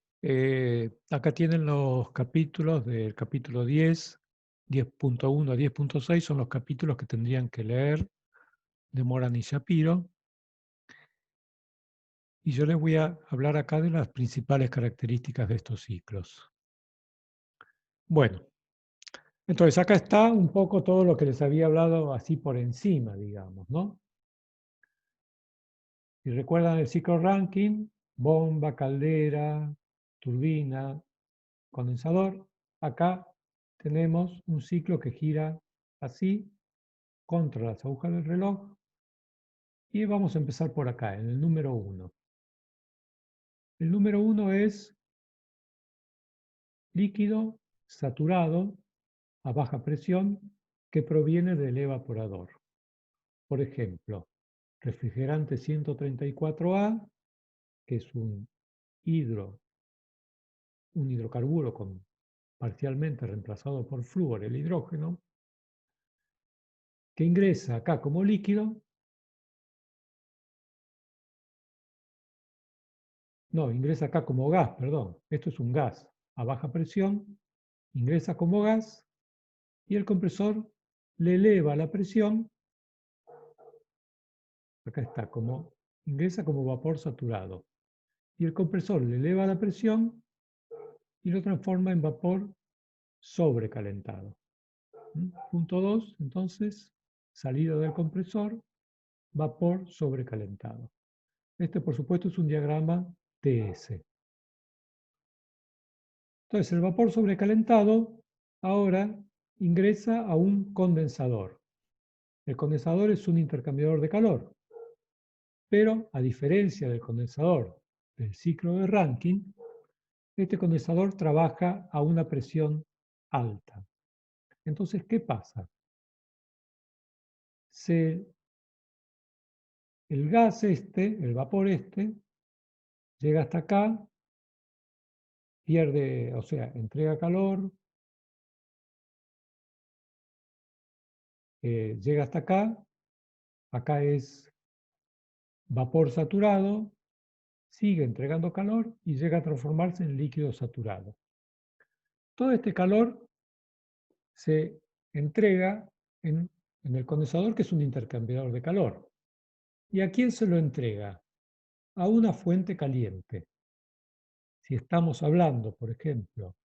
acá tienen los capítulos del capítulo 10, 10.1 a 10.6, son los capítulos que tendrían que leer de Moran y Shapiro. Y yo les voy a hablar acá de las principales características de estos ciclos. Bueno, entonces acá está un poco todo lo que les había hablado así por encima, digamos, ¿no? Si recuerdan el ciclo Rankine, bomba, caldera, turbina, condensador, acá tenemos un ciclo que gira así, contra las agujas del reloj, y vamos a empezar por acá, en el número 1. El número 1 es líquido saturado a baja presión que proviene del evaporador. Por ejemplo, refrigerante 134A, que es un hidrocarburo parcialmente reemplazado por flúor, el hidrógeno, que ingresa acá como líquido. No, ingresa acá como gas, perdón. Esto es un gas a baja presión, ingresa como gas y el compresor le eleva la presión. Acá está, ingresa como vapor saturado. Y el compresor le eleva la presión y lo transforma en vapor sobrecalentado. Punto 2, entonces, salida del compresor, vapor sobrecalentado. Este, por supuesto, es un diagrama TS. Entonces, el vapor sobrecalentado ahora ingresa a un condensador. El condensador es un intercambiador de calor, pero a diferencia del condensador del ciclo de Rankine, este condensador trabaja a una presión alta. Entonces, ¿qué pasa? El gas el vapor llega hasta acá, pierde, o sea, entrega calor, llega hasta acá es vapor saturado, sigue entregando calor y llega a transformarse en líquido saturado. Todo este calor se entrega en el condensador, que es un intercambiador de calor. ¿Y a quién se lo entrega? A una fuente caliente. Si estamos hablando, por ejemplo,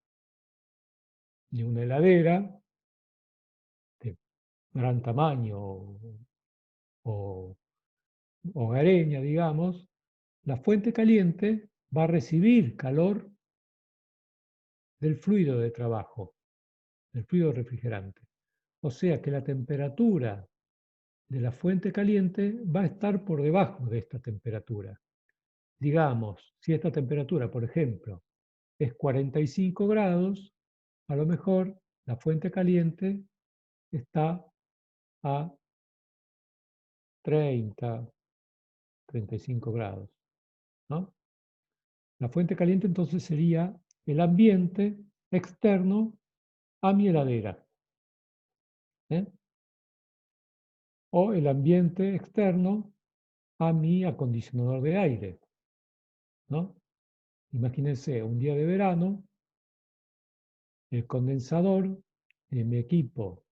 de una heladera de gran tamaño o hogareña, digamos, la fuente caliente va a recibir calor del fluido de trabajo, del fluido refrigerante. O sea que la temperatura de la fuente caliente va a estar por debajo de esta temperatura. Digamos, si esta temperatura, por ejemplo, es 45 grados, a lo mejor la fuente caliente está a 30, 35 grados, ¿no? La fuente caliente entonces sería el ambiente externo a mi heladera, ¿eh? O el ambiente externo a mi acondicionador de aire, ¿no? Imagínense un día de verano, el condensador de mi equipo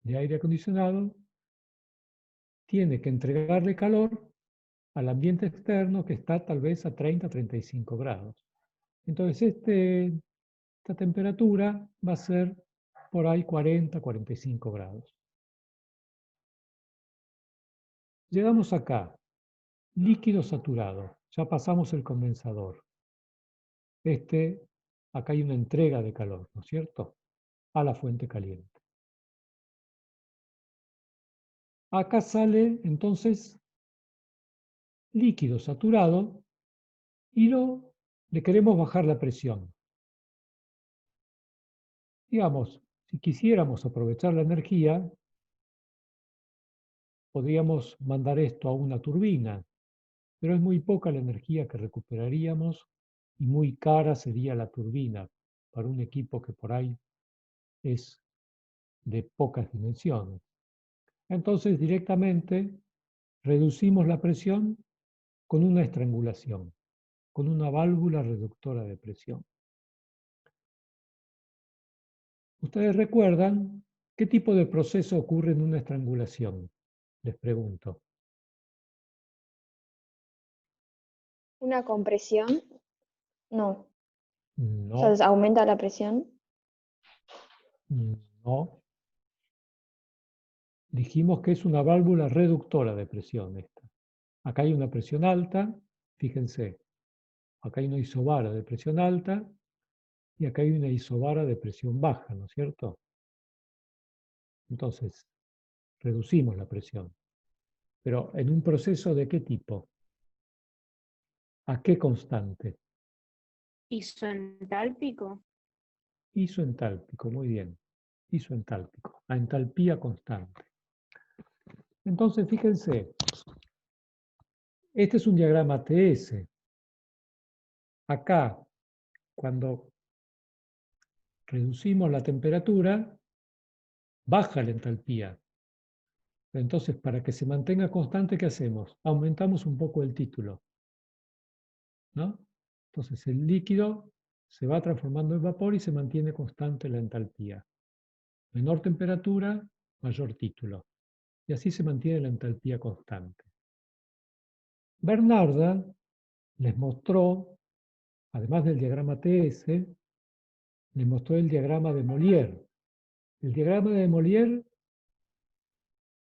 de aire acondicionado tiene que entregarle calor al ambiente externo que está tal vez a 30, 35 grados. Entonces esta temperatura va a ser por ahí 40, 45 grados. Llegamos acá, líquido saturado, ya pasamos el condensador. Acá hay una entrega de calor, ¿no es cierto? a la fuente caliente. Acá sale entonces líquido saturado y le queremos bajar la presión. Digamos, si quisiéramos aprovechar la energía, podríamos mandar esto a una turbina, pero es muy poca la energía que recuperaríamos y muy cara sería la turbina para un equipo que por ahí es de pocas dimensiones. Entonces directamente reducimos la presión con una estrangulación, con una válvula reductora de presión. ¿Ustedes recuerdan qué tipo de proceso ocurre en una estrangulación? Les pregunto. ¿Una compresión? No. O No, sea, ¿aumenta la presión? no. Dijimos que es una válvula reductora de presión esta. Acá hay una presión alta, fíjense. Acá hay una isobara de presión alta y acá hay una isobara de presión baja, ¿no es cierto? Entonces, reducimos la presión. Pero ¿en un proceso de qué tipo? ¿A qué constante? Isoentálpico. Isoentálpico, muy bien. Isoentálpico, a entalpía constante. Entonces, fíjense, este es un diagrama TS. Acá, cuando reducimos la temperatura, baja la entalpía. Entonces, para que se mantenga constante, ¿qué hacemos? Aumentamos un poco el título, ¿no? Entonces, el líquido se va transformando en vapor y se mantiene constante la entalpía. Menor temperatura, mayor título. Y así se mantiene la entalpía constante. Bernarda les mostró, además del diagrama TS, les mostró el diagrama de Molière. El diagrama de Molière,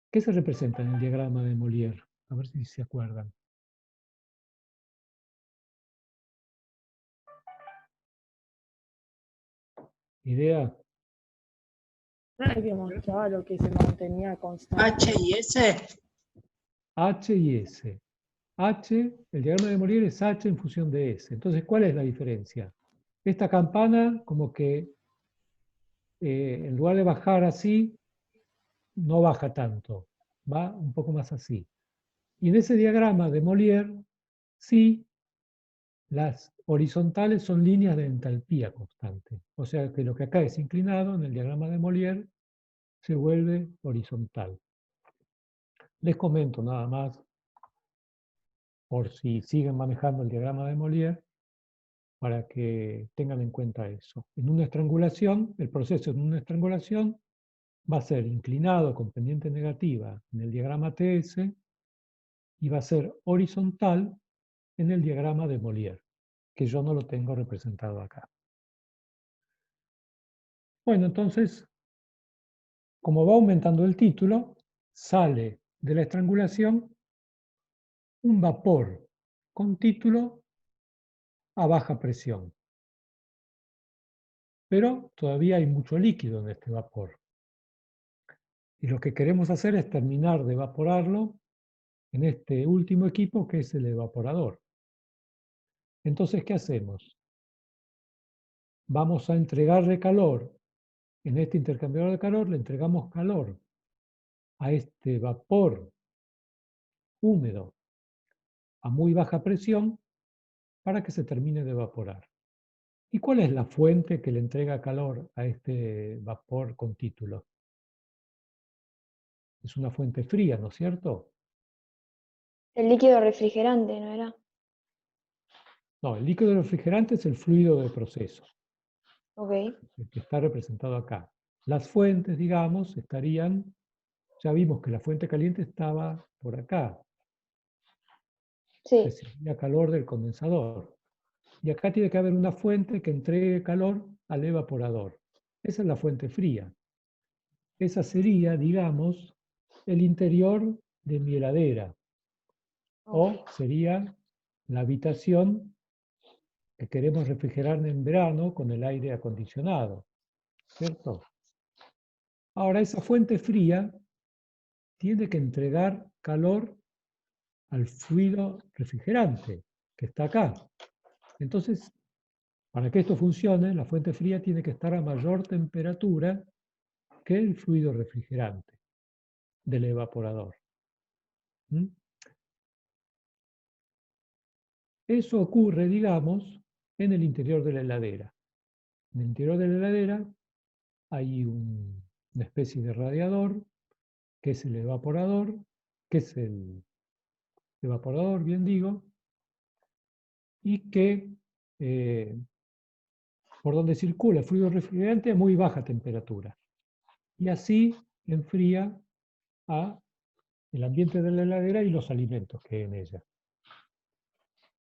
¿qué se representa en el diagrama de Molière? A ver si se acuerdan. ¿Idea? Era el que mostraba lo que se mantenía constante. H y S. H y S. H, el diagrama de Molière es H en función de S. Entonces, ¿cuál es la diferencia? Esta campana, como que en lugar de bajar así, no baja tanto, va un poco más así. Y en ese diagrama de Molière, sí, las horizontales son líneas de entalpía constante. O sea que lo que acá es inclinado, en el diagrama de Molière, se vuelve horizontal. Les comento nada más, por si siguen manejando el diagrama de Molière, para que tengan en cuenta eso. En una estrangulación, el proceso en una estrangulación va a ser inclinado con pendiente negativa en el diagrama TS y va a ser horizontal en el diagrama de Molière, que yo no lo tengo representado acá. Bueno, entonces, como va aumentando el título, sale de la estrangulación un vapor con título a baja presión. Pero todavía hay mucho líquido en este vapor. Y lo que queremos hacer es terminar de evaporarlo en este último equipo que es el evaporador. Entonces, ¿qué hacemos? Vamos a entregarle calor. En este intercambiador de calor le entregamos calor a este vapor húmedo a muy baja presión para que se termine de evaporar. ¿Y cuál es la fuente que le entrega calor a este vapor con título? Es una fuente fría, ¿no es cierto? El líquido refrigerante, ¿no era? No, el líquido refrigerante es el fluido de proceso, Ok. el que está representado acá. Las fuentes, digamos, estarían, ya vimos que la fuente caliente estaba por acá, Sí. recibía calor del condensador. Y acá tiene que haber una fuente que entregue calor al evaporador. Esa es la fuente fría. Esa sería, digamos, el interior de mi heladera. O sería la habitación que queremos refrigerar en verano con el aire acondicionado. ¿cierto? Ahora, esa fuente fría tiene que entregar calor al fluido refrigerante que está acá. Entonces, para que esto funcione, la fuente fría tiene que estar a mayor temperatura que el fluido refrigerante del evaporador. ¿Mm? Eso ocurre, digamos, en el interior de la heladera. En el interior de la heladera hay una especie de radiador, que es el evaporador, que es el evaporador, bien digo, y que por donde circula el fluido refrigerante a muy baja temperatura. Y así enfría el ambiente de la heladera y los alimentos que hay en ella.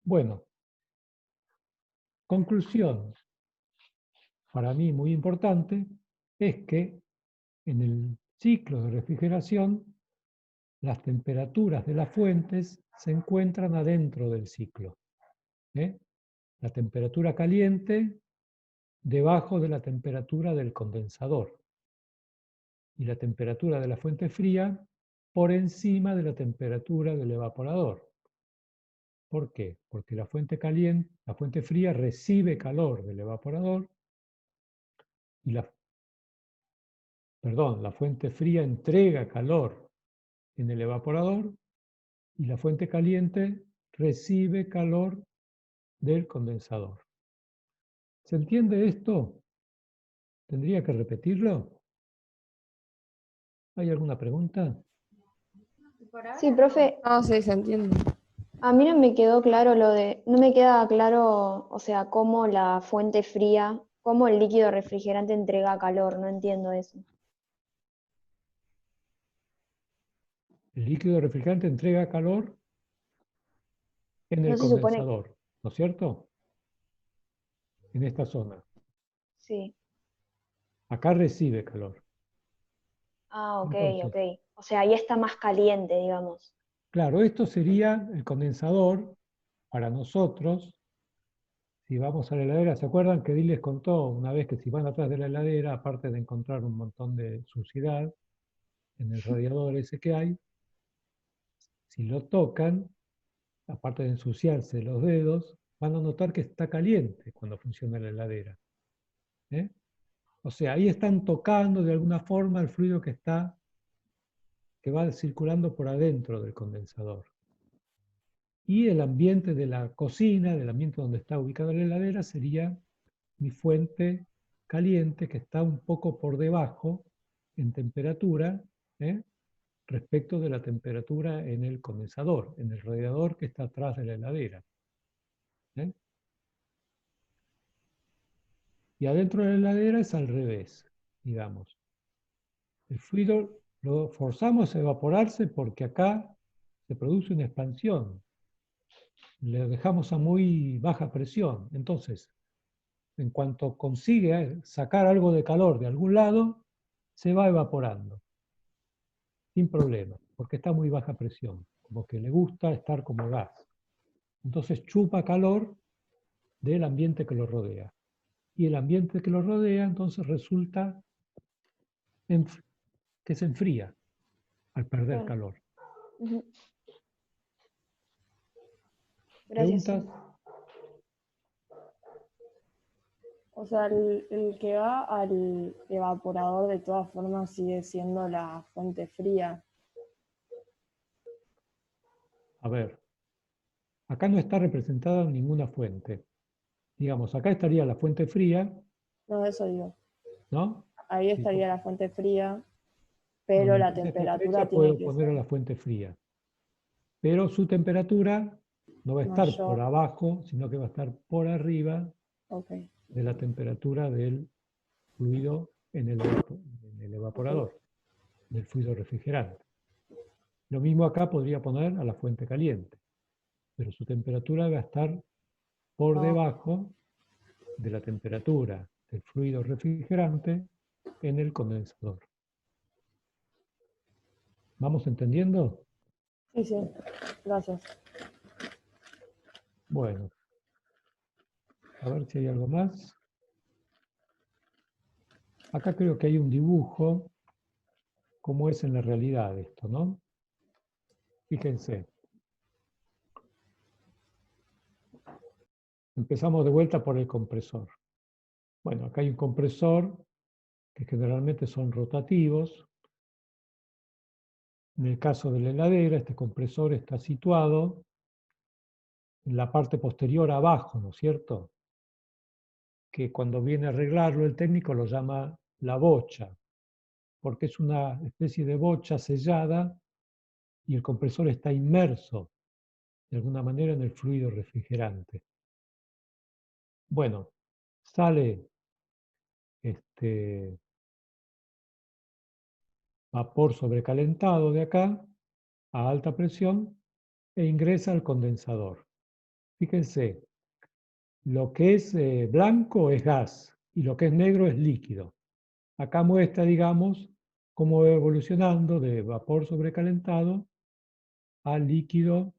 Bueno, conclusión, para mí muy importante, es que en el ciclo de refrigeración las temperaturas de las fuentes se encuentran adentro del ciclo. La temperatura caliente debajo de la temperatura del condensador y la temperatura de la fuente fría por encima de la temperatura del evaporador. ¿Por qué? Porque la fuente fría recibe calor del evaporador y la fuente fría entrega calor en el evaporador y la fuente caliente recibe calor del condensador. ¿Se entiende esto? ¿Tendría que repetirlo? ¿Hay alguna pregunta? Sí, profe, No, sí, se entiende. a mí no me quedó claro no me queda claro, o sea, cómo la fuente fría, cómo el líquido refrigerante entrega calor, no entiendo eso. El líquido refrigerante entrega calor en No el se supone, condensador, ¿no es cierto? En esta zona. sí. Acá recibe calor. Ah, ok, Entonces, ok. O sea, ahí está más caliente, digamos. claro, esto sería el condensador para nosotros. Si vamos a la heladera, ¿se acuerdan que Di les contó una vez que si van atrás de la heladera, aparte de encontrar un montón de suciedad en el radiador ese que hay, si lo tocan, aparte de ensuciarse los dedos, van a notar que está caliente cuando funciona la heladera. ¿Eh? O sea, ahí están tocando de alguna forma el fluido que va circulando por adentro del condensador. Y el ambiente de la cocina, del ambiente donde está ubicada la heladera, sería mi fuente caliente que está un poco por debajo en temperatura respecto de la temperatura en el condensador, en el radiador que está atrás de la heladera. Y adentro de la heladera es al revés, digamos. El fluido lo forzamos a evaporarse porque acá se produce una expansión. Le dejamos a muy baja presión. Entonces, en cuanto consigue sacar algo de calor de algún lado, se va evaporando. Sin problema, porque está a muy baja presión. Como que le gusta estar como gas. Entonces chupa calor del ambiente que lo rodea. Y el ambiente que lo rodea entonces resulta que se enfría al perder Claro. calor. Ujú. Gracias. ¿Preguntas? O sea, el que va al evaporador de todas formas sigue siendo la fuente fría. A ver, acá no está representada ninguna fuente. Digamos, acá estaría la fuente fría, No, eso digo. ¿no? Ahí Sí, estaría la fuente fría, bueno, pero la entonces esta temperatura flecha tiene puedo que poner a ser la fuente fría. Pero su temperatura no va a estar por mayor. abajo, sino que va a estar por arriba Ok, de la temperatura del fluido en el ok. evaporador, del fluido refrigerante. Lo mismo acá podría poner a la fuente caliente, pero su temperatura va a estar por Ah, debajo de la temperatura del fluido refrigerante en el condensador. ¿Vamos entendiendo? sí, sí. Gracias. Bueno, a ver si hay algo más. Acá creo que hay un dibujo, como es en la realidad esto, ¿no? Fíjense. Empezamos de vuelta por el compresor. Bueno, acá hay un compresor que generalmente son rotativos. En el caso de la heladera, este compresor está situado en la parte posterior abajo, ¿no es cierto? Que cuando viene a arreglarlo el técnico lo llama la bocha, porque es una especie de bocha sellada y el compresor está inmerso de alguna manera en el fluido refrigerante. Bueno, sale este vapor sobrecalentado de acá a alta presión e ingresa al condensador. Fíjense, lo que es blanco es gas y lo que es negro es líquido. Acá muestra, digamos, cómo va evolucionando de vapor sobrecalentado a líquido,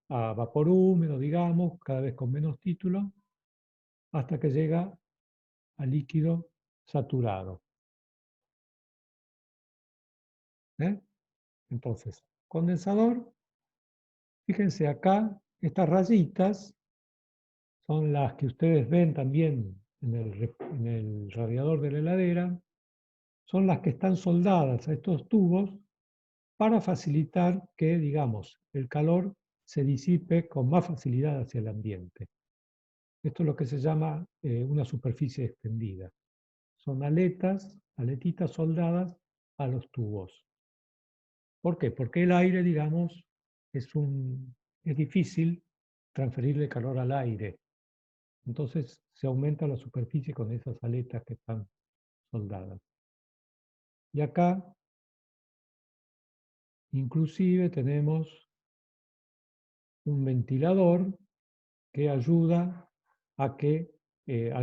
a vapor húmedo, digamos, cada vez con menos título, hasta que llega a líquido saturado. ¿Eh? Entonces, condensador, fíjense acá, estas rayitas son las que ustedes ven también en el radiador de la heladera, son las que están soldadas a estos tubos para facilitar que, digamos, el calor se disipe con más facilidad hacia el ambiente. Esto es lo que se llama una superficie extendida. Son aletitas soldadas a los tubos. ¿Por qué? Porque el aire, digamos, es difícil transferirle calor al aire. Entonces se aumenta la superficie con esas aletas que están soldadas. Y acá, inclusive, tenemos un ventilador que ayuda a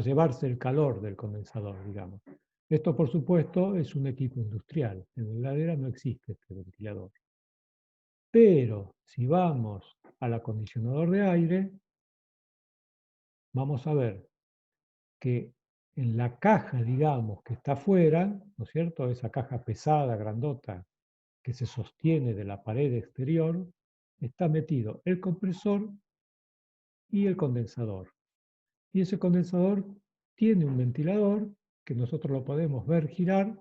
llevarse el calor del condensador, digamos. Esto, por supuesto, es un equipo industrial. En la heladera no existe este ventilador. Pero si vamos al acondicionador de aire, vamos a ver que en la caja, digamos, que está afuera, ¿no es cierto? Esa caja pesada, grandota, que se sostiene de la pared exterior, está metido el compresor y el condensador. Y ese condensador tiene un ventilador que nosotros lo podemos ver girar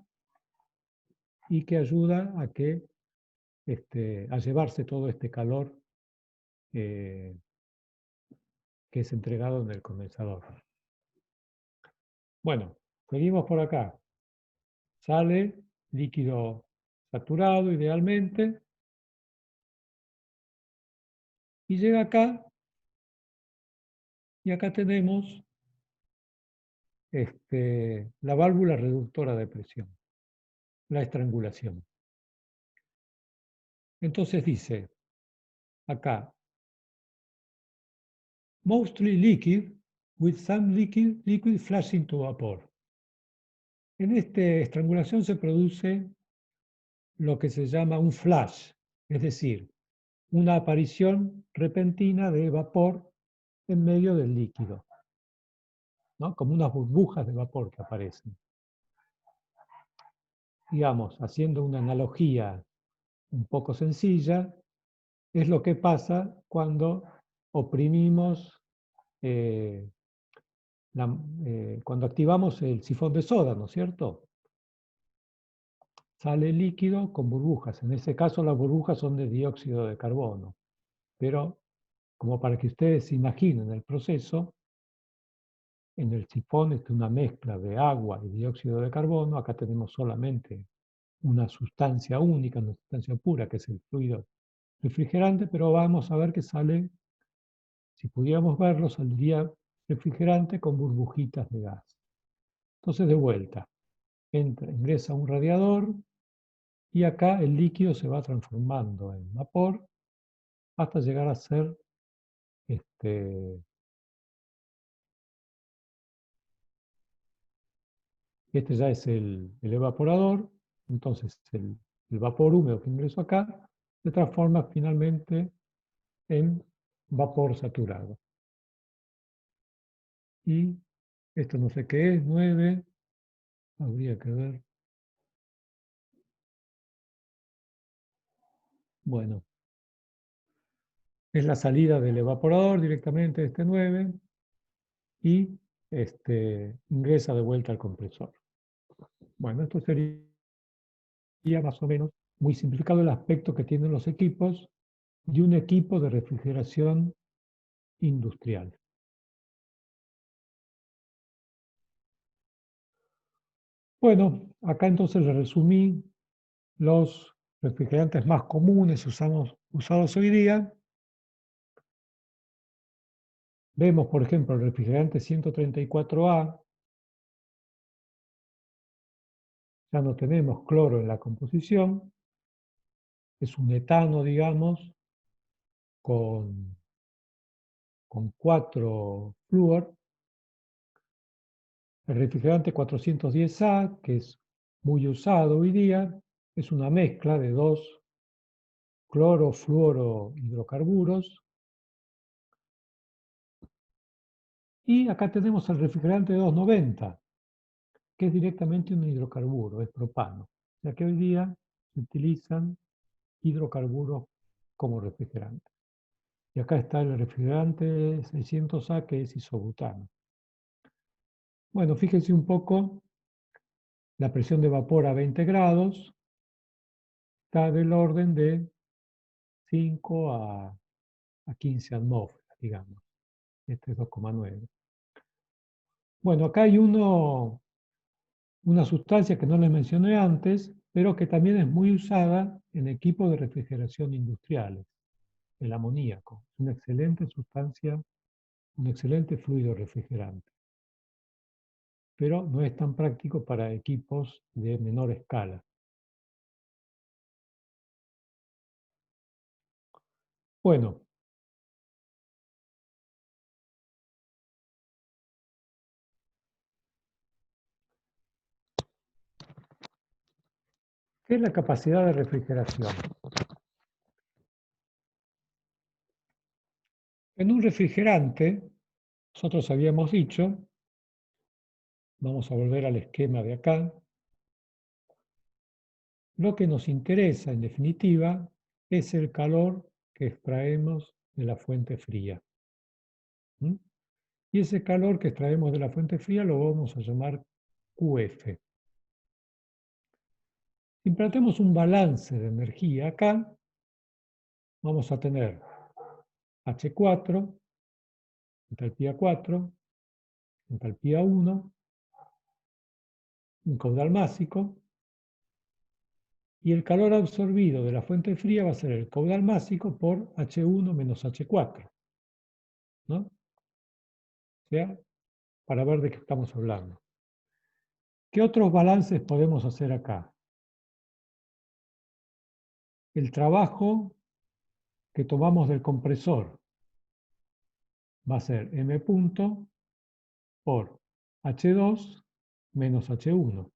y que ayuda a llevarse todo este calor que es entregado en el condensador. Bueno, seguimos por acá. Sale líquido saturado idealmente y llega acá y acá tenemos la válvula reductora de presión, la estrangulación. Entonces dice acá, mostly liquid with some liquid flashing to vapor. En esta estrangulación se produce lo que se llama un flash, es decir, una aparición repentina de vapor en medio del líquido, ¿no? Como unas burbujas de vapor que aparecen. Digamos, haciendo una analogía un poco sencilla, es lo que pasa cuando oprimimos, cuando activamos el sifón de soda, ¿no es cierto? Sale líquido con burbujas. En ese caso las burbujas son de dióxido de carbono. Pero, como para que ustedes se imaginen el proceso, en el sifón está una mezcla de agua y dióxido de carbono. Acá tenemos solamente una sustancia única, una sustancia pura, que es el fluido refrigerante, pero vamos a ver que sale, si pudiéramos verlo, saldría refrigerante con burbujitas de gas. Entonces, de vuelta, ingresa un radiador y acá el líquido se va transformando en vapor hasta llegar a ser este ya es el evaporador. Entonces el vapor húmedo que ingresó acá se transforma finalmente en vapor saturado. Y esto no sé qué es, 9, Habría que ver. Bueno, es la salida del evaporador directamente de este 9 y ingresa de vuelta al compresor. Bueno, esto sería más o menos muy simplificado el aspecto que tienen los equipos de un equipo de refrigeración industrial. Bueno, acá entonces les resumí los refrigerantes más comunes usados hoy día. Vemos, por ejemplo, el refrigerante 134A. Ya no tenemos cloro en la composición. Es un etano, digamos, con 4 flúor. El refrigerante 410A, que es muy usado hoy día, es una mezcla de 2 cloro-fluoro-hidrocarburos. Y acá tenemos el refrigerante 290, que es directamente un hidrocarburo, es propano. O sea que hoy día se utilizan hidrocarburos como refrigerante. Y acá está el refrigerante 600A, que es isobutano. Bueno, fíjense un poco, la presión de vapor a 20 grados está del orden de 5 a 15 atmósferas, digamos. Este es 2,9. Bueno, acá hay una sustancia que no les mencioné antes, pero que también es muy usada en equipos de refrigeración industriales, el amoníaco. Es una excelente sustancia, un excelente fluido refrigerante, pero no es tan práctico para equipos de menor escala. Bueno, ¿qué es la capacidad de refrigeración? En un refrigerante, nosotros habíamos dicho, vamos a volver al esquema de acá, lo que nos interesa, en definitiva, es el calor que extraemos de la fuente fría. ¿Mm? Y ese calor que extraemos de la fuente fría lo vamos a llamar QF. Si planteamos un balance de energía acá, vamos a tener H4, entalpía 4, entalpía 1, un caudal másico, y el calor absorbido de la fuente fría va a ser el caudal másico por H1 menos H4. ¿No? O sea, para ver de qué estamos hablando. ¿Qué otros balances podemos hacer acá? El trabajo que tomamos del compresor va a ser M punto por H2 menos H1.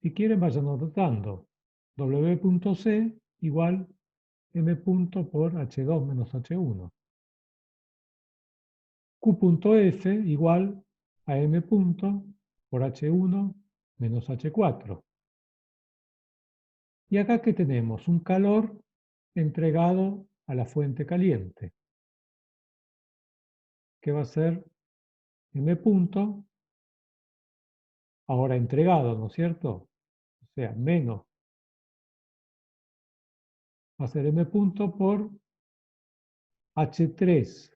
Si quieren, vayan anotando. W.C igual M punto por H2 menos H1. Q.F igual a M punto por H1 menos H4. Y acá, ¿qué tenemos? Un calor entregado a la fuente caliente, que va a ser M punto, ahora entregado, ¿no es cierto? O sea, menos, va a ser M punto por H3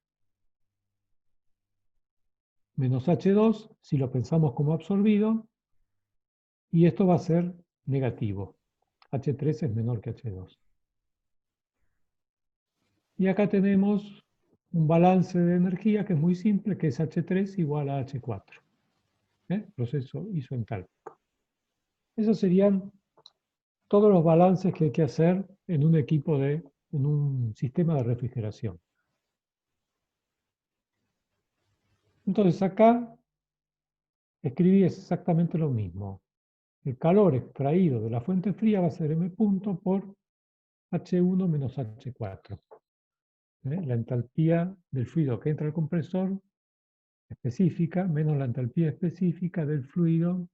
menos H2, si lo pensamos como absorbido, y esto va a ser negativo. H3 es menor que H2. Y acá tenemos un balance de energía que es muy simple, que es H3 igual a H4. Proceso isoentálpico. Esos serían todos los balances que hay que hacer en un equipo en un sistema de refrigeración. Entonces acá escribí exactamente lo mismo. El calor extraído de la fuente fría va a ser M punto por H1 menos H4. La entalpía del fluido que entra al compresor específica menos la entalpía específica del fluido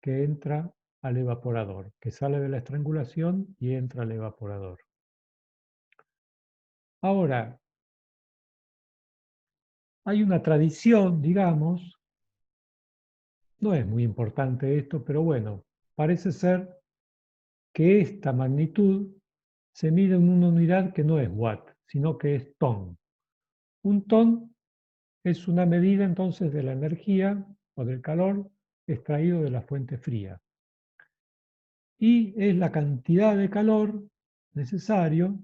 que entra al evaporador, que sale de la estrangulación y entra al evaporador. Ahora, hay una tradición, digamos, no es muy importante esto, pero bueno, parece ser que esta magnitud se mide en una unidad que no es watt, sino que es ton. Un ton es una medida entonces de la energía o del calor extraído de la fuente fría. Y es la cantidad de calor necesario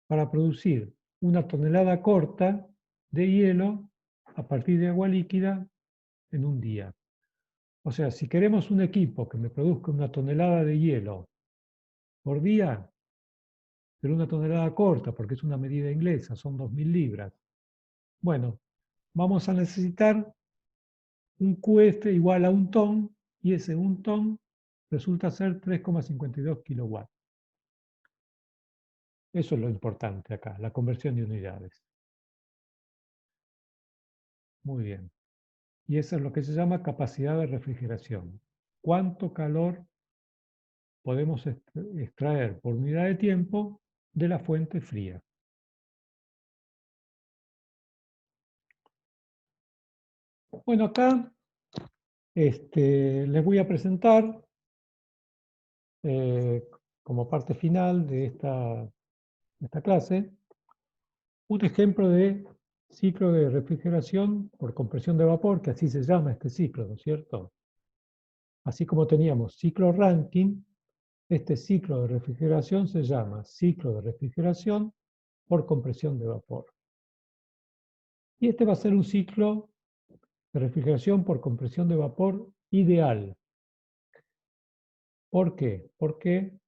para producir una tonelada corta de hielo a partir de agua líquida en un día. O sea, si queremos un equipo que me produzca una tonelada de hielo por día, pero una tonelada corta, porque es una medida inglesa, son 2000 libras. Bueno, vamos a necesitar un QF igual a un ton, y ese un ton resulta ser 3,52 kilowatts. Eso es lo importante acá, la conversión de unidades. Muy bien. Y eso es lo que se llama capacidad de refrigeración. ¿Cuánto calor podemos extraer por unidad de tiempo de la fuente fría? Bueno, acá les voy a presentar como parte final de esta clase un ejemplo de ciclo de refrigeración por compresión de vapor, que así se llama este ciclo, ¿no es cierto? Así como teníamos ciclo Rankine, este ciclo de refrigeración se llama ciclo de refrigeración por compresión de vapor. Y este va a ser un ciclo de refrigeración por compresión de vapor ideal. ¿Por qué? Porque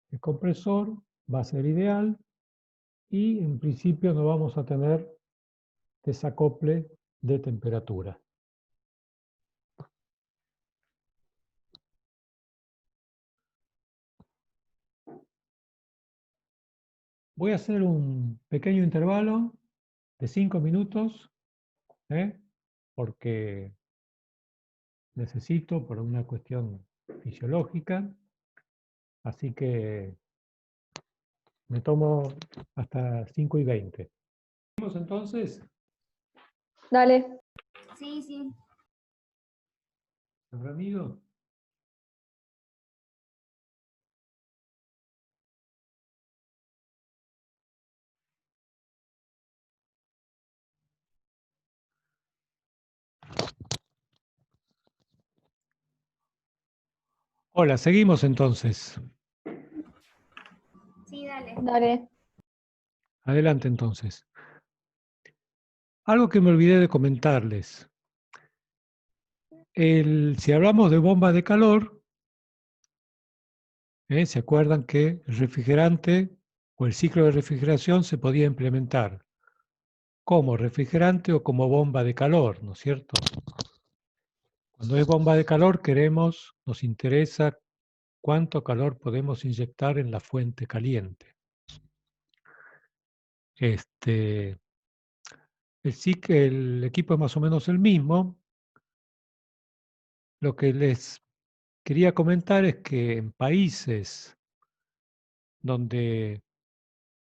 el compresor va a ser ideal y en principio no vamos a tener desacople de temperatura. Voy a hacer un pequeño intervalo de 5 minutos, porque necesito por una cuestión fisiológica, así que me tomo hasta 5:20. ¿Vamos entonces? Dale. Sí, sí. ¿Habrá ido? Hola, seguimos entonces. Sí, dale. Dale. Adelante entonces. Algo que me olvidé de comentarles. Si hablamos de bomba de calor, ¿se acuerdan que el refrigerante o el ciclo de refrigeración se podía implementar como refrigerante o como bomba de calor, ¿no es cierto? Cuando es bomba de calor nos interesa cuánto calor podemos inyectar en la fuente caliente. El equipo es más o menos el mismo. Lo que les quería comentar es que en países donde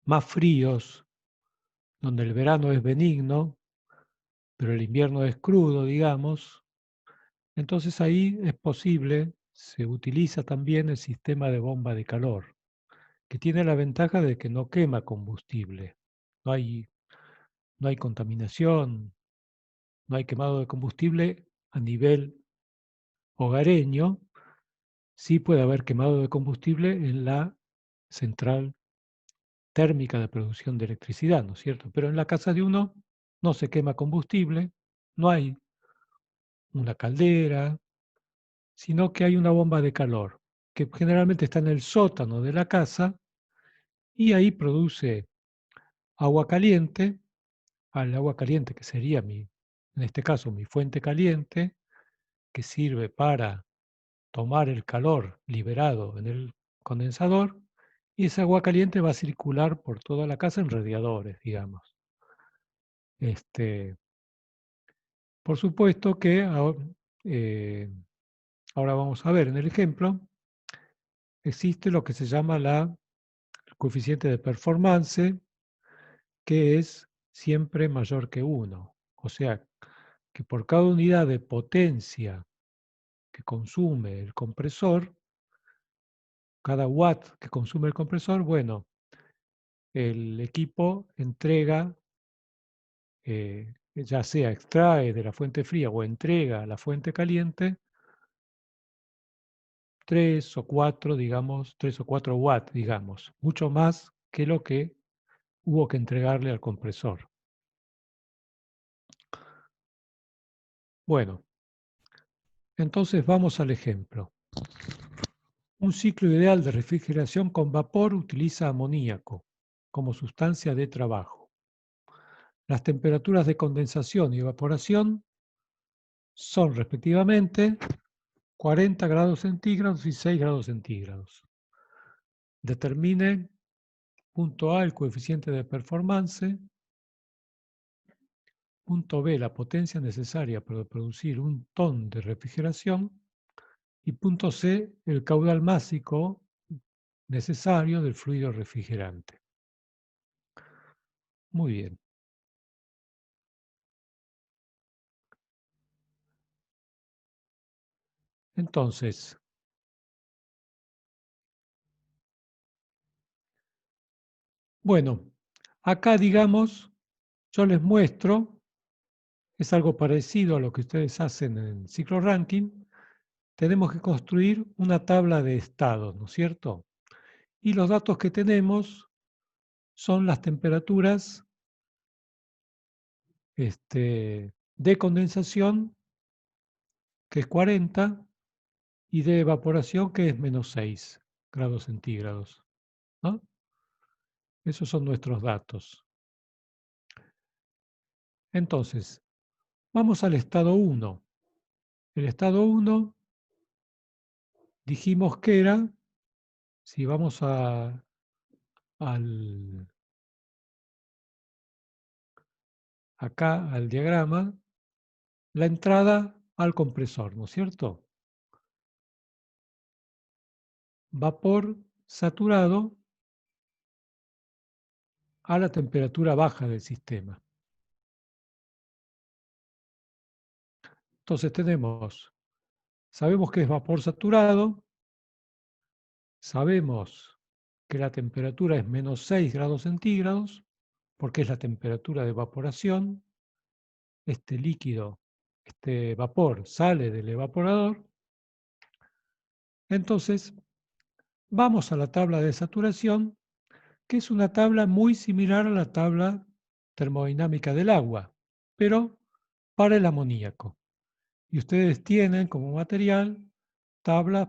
más fríos, donde el verano es benigno, pero el invierno es crudo, digamos, entonces ahí es posible, se utiliza también el sistema de bomba de calor, que tiene la ventaja de que no quema combustible. No hay contaminación, no hay quemado de combustible a nivel hogareño. Sí puede haber quemado de combustible en la central térmica de producción de electricidad, ¿no es cierto? Pero en la casa de uno no se quema combustible, no hay una caldera, sino que hay una bomba de calor, que generalmente está en el sótano de la casa y ahí produce agua caliente, al agua caliente que sería en este caso, mi fuente caliente, que sirve para tomar el calor liberado en el condensador, y esa agua caliente va a circular por toda la casa en radiadores, digamos. Por supuesto que Ahora vamos a ver, en el ejemplo, existe lo que se llama el coeficiente de performance, que es siempre mayor que 1. O sea, que por cada unidad de potencia que consume el compresor, cada watt que consume el compresor, bueno, el equipo entrega, ya sea extrae de la fuente fría o entrega a la fuente caliente, 3 o 4, digamos, 3 o 4 watts, digamos, mucho más que lo que hubo que entregarle al compresor. Bueno, entonces vamos al ejemplo. Un ciclo ideal de refrigeración con vapor utiliza amoníaco como sustancia de trabajo. Las temperaturas de condensación y evaporación son respectivamente 40 grados centígrados y 6 grados centígrados. Determine, punto A, el coeficiente de performance, punto B, la potencia necesaria para producir un ton de refrigeración, y punto C, el caudal másico necesario del fluido refrigerante. Muy bien. Entonces, bueno, acá digamos, yo les muestro, es algo parecido a lo que ustedes hacen en ciclo ranking, tenemos que construir una tabla de estados, ¿no es cierto? Y los datos que tenemos son las temperaturas de condensación, que es 40, y de evaporación, que es menos 6 grados centígrados, ¿no? Esos son nuestros datos. Entonces, vamos al estado 1. El estado 1 dijimos que era, si vamos acá al diagrama, la entrada al compresor, ¿no es cierto? Vapor saturado a la temperatura baja del sistema. Entonces sabemos que es vapor saturado, sabemos que la temperatura es menos 6 grados centígrados, porque es la temperatura de evaporación. Este líquido, este vapor sale del evaporador. Entonces, vamos a la tabla de saturación, que es una tabla muy similar a la tabla termodinámica del agua, pero para el amoníaco. Y ustedes tienen como material tablas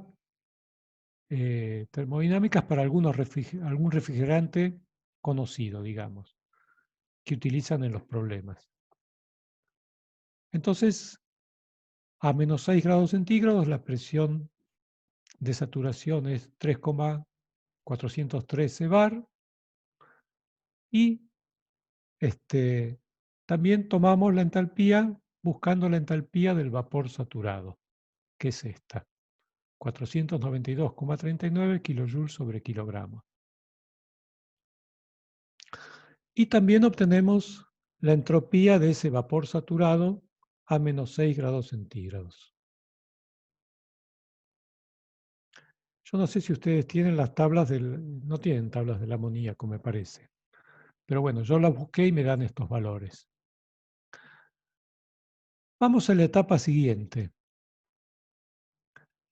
termodinámicas para algún refrigerante conocido, digamos, que utilizan en los problemas. Entonces, a menos 6 grados centígrados, la presión de saturación es 3,413 bar, y también tomamos la entalpía buscando la entalpía del vapor saturado, que es esta, 492,39 kilojoules sobre kilogramo. Y también obtenemos la entropía de ese vapor saturado a menos 6 grados centígrados. Yo no sé si ustedes tienen las tablas no tienen tablas del amoníaco, me parece. Pero bueno, yo las busqué y me dan estos valores. Vamos a la etapa siguiente.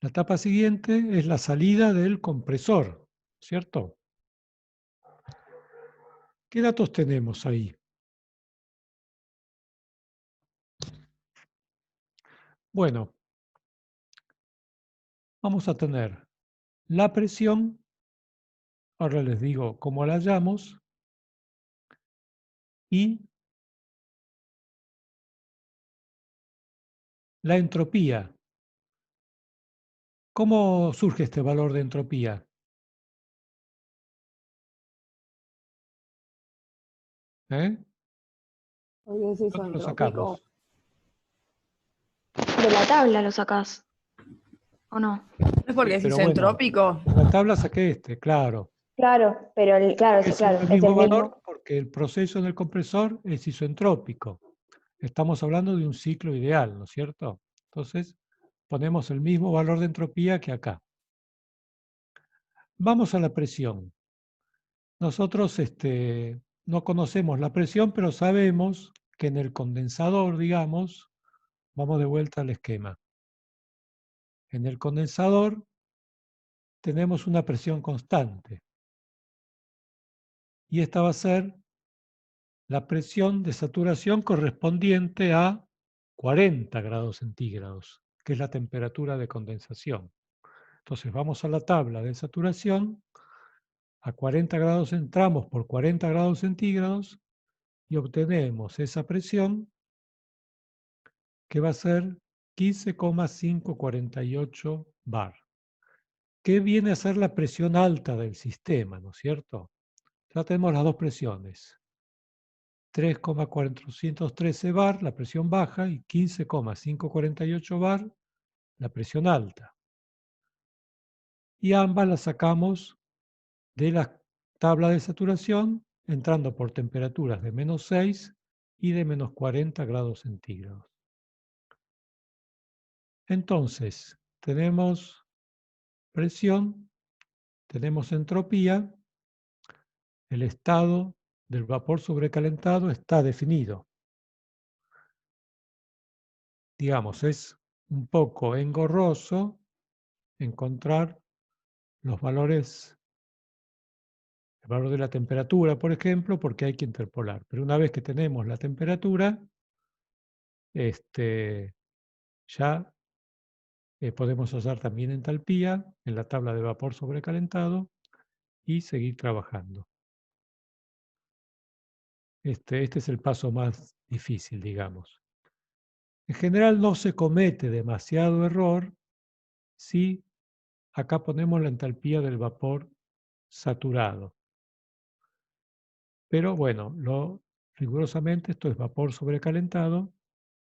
La etapa siguiente es la salida del compresor, ¿cierto? ¿Qué datos tenemos ahí? Bueno, vamos a tener la presión, ahora les digo cómo la hallamos, y la entropía. ¿Cómo surge este valor de entropía? ¿Eh? Porque es ¿Dónde lo isentrópico. sacamos? De la tabla lo sacás. ¿o no? ¿No es porque es Pero bueno, isentrópico? en la tabla saqué este, claro. Claro, pero claro, sí, Es claro, el es mismo el valor mismo. porque el proceso en el compresor es isoentrópico. Estamos hablando de un ciclo ideal, ¿no es cierto? Entonces, ponemos el mismo valor de entropía que acá. Vamos a la presión. Nosotros no conocemos la presión, pero sabemos que en el condensador, digamos, vamos de vuelta al esquema. En el condensador tenemos una presión constante. Y esta va a ser la presión de saturación correspondiente a 40 grados centígrados, que es la temperatura de condensación. Entonces vamos a la tabla de saturación, a 40 grados entramos por 40 grados centígrados y obtenemos esa presión que va a ser 15,548 bar, que viene a ser la presión alta del sistema, ¿no es cierto? Ya tenemos las dos presiones. 3,413 bar, la presión baja, y 15,548 bar, la presión alta. Y ambas las sacamos de la tabla de saturación, entrando por temperaturas de -6 y de -40 grados centígrados. Entonces, tenemos presión, tenemos entropía, el estado del vapor sobrecalentado está definido. Digamos, es un poco engorroso encontrar los valores, el valor de la temperatura, por ejemplo, porque hay que interpolar. Pero una vez que tenemos la temperatura, ya podemos usar también entalpía en la tabla de vapor sobrecalentado y seguir trabajando. Este es el paso más difícil, digamos. En general no se comete demasiado error si acá ponemos la entalpía del vapor saturado. Pero bueno, rigurosamente esto es vapor sobrecalentado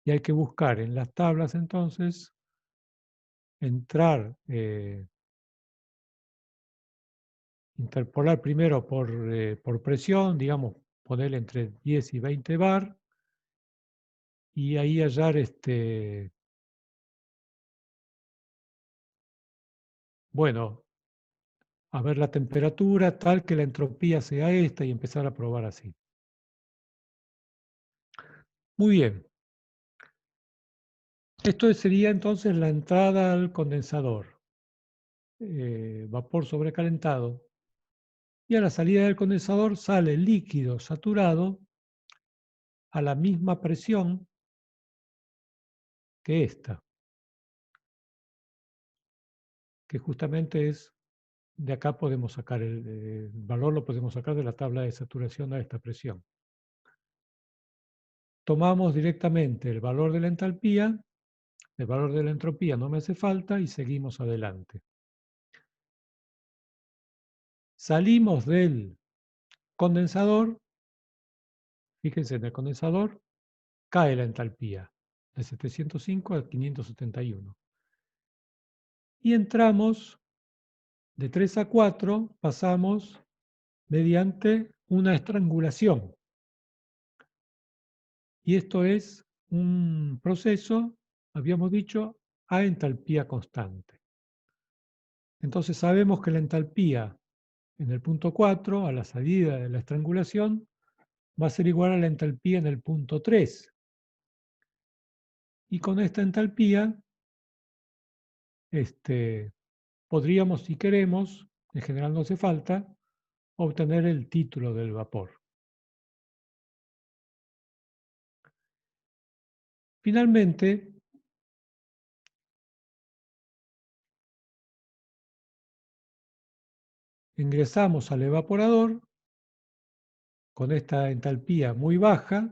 y hay que buscar en las tablas entonces, entrar, interpolar primero por presión, digamos, ponerle entre 10 y 20 bar, y ahí hallar bueno, a ver la temperatura tal que la entropía sea esta y empezar a probar así. Muy bien. Esto sería entonces la entrada al condensador. Vapor sobrecalentado. Y a la salida del condensador sale líquido saturado a la misma presión que esta, que justamente es, de acá podemos sacar el valor, lo podemos sacar de la tabla de saturación a esta presión. Tomamos directamente el valor de la entalpía, el valor de la entropía no me hace falta y seguimos adelante. Salimos del condensador, fíjense, en el condensador cae la entalpía de 705 a 571. Y entramos de 3 a 4, pasamos mediante una estrangulación. Y esto es un proceso, habíamos dicho, a entalpía constante. Entonces sabemos que la entalpía en el punto 4, a la salida de la estrangulación, va a ser igual a la entalpía en el punto 3. Y con esta entalpía, podríamos, si queremos, en general no hace falta, obtener el título del vapor. Finalmente, ingresamos al evaporador con esta entalpía muy baja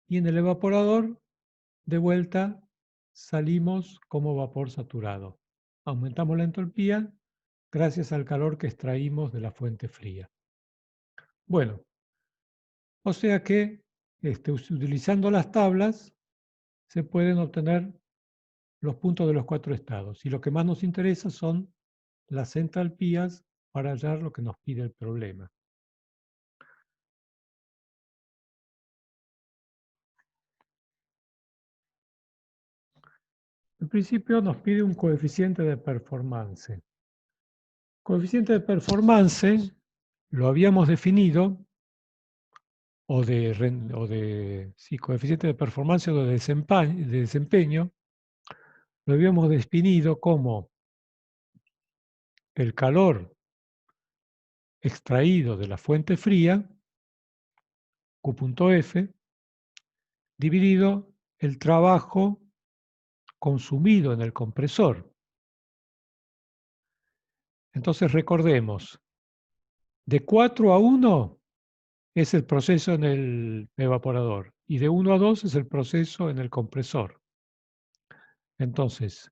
y en el evaporador de vuelta salimos como vapor saturado. Aumentamos la entropía gracias al calor que extraímos de la fuente fría. Bueno, o sea que utilizando las tablas se pueden obtener los puntos de los 4 estados. Y lo que más nos interesa son las entalpías para hallar lo que nos pide el problema. En principio nos pide un coeficiente de performance. Coeficiente de performance lo habíamos definido, coeficiente de performance o de desempeño, lo habíamos definido como el calor extraído de la fuente fría, Q.F, dividido el trabajo consumido en el compresor. Entonces recordemos, de 4 a 1 es el proceso en el evaporador y de 1 a 2 es el proceso en el compresor. Entonces,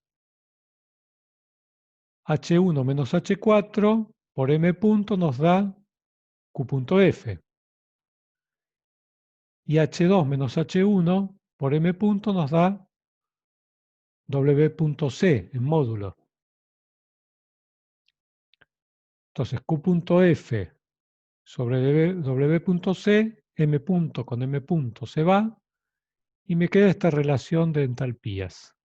H1 menos H4 por M punto nos da Q.F. Y H2 menos H1 por M punto nos da W.C en módulo. Entonces, Q.F sobre W.C, M punto con M punto se va, y me queda esta relación de entalpías.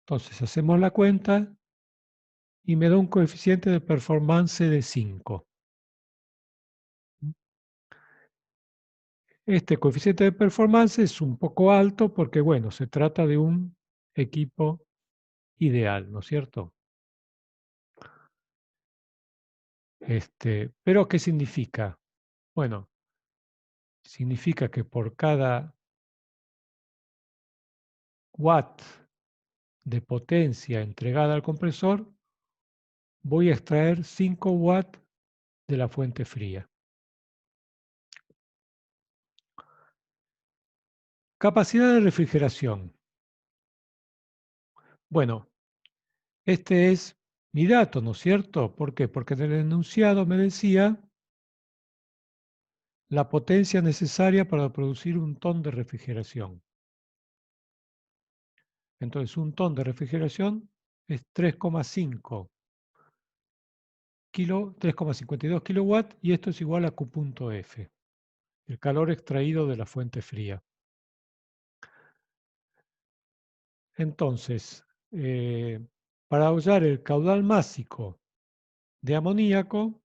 Entonces, hacemos la cuenta y me da un coeficiente de performance de 5. Este coeficiente de performance es un poco alto porque, bueno, se trata de un equipo ideal, ¿no es cierto? Pero, ¿qué significa? Bueno, significa que por cada watt de potencia entregada al compresor, voy a extraer 5 watts de la fuente fría. Capacidad de refrigeración. Bueno, este es mi dato, ¿no es cierto? ¿Por qué? Porque en el enunciado me decía la potencia necesaria para producir un ton de refrigeración. Entonces, un ton de refrigeración es 3,52 kilowatts, y esto es igual a Q.F, el calor extraído de la fuente fría. Entonces, para hallar el caudal másico de amoníaco,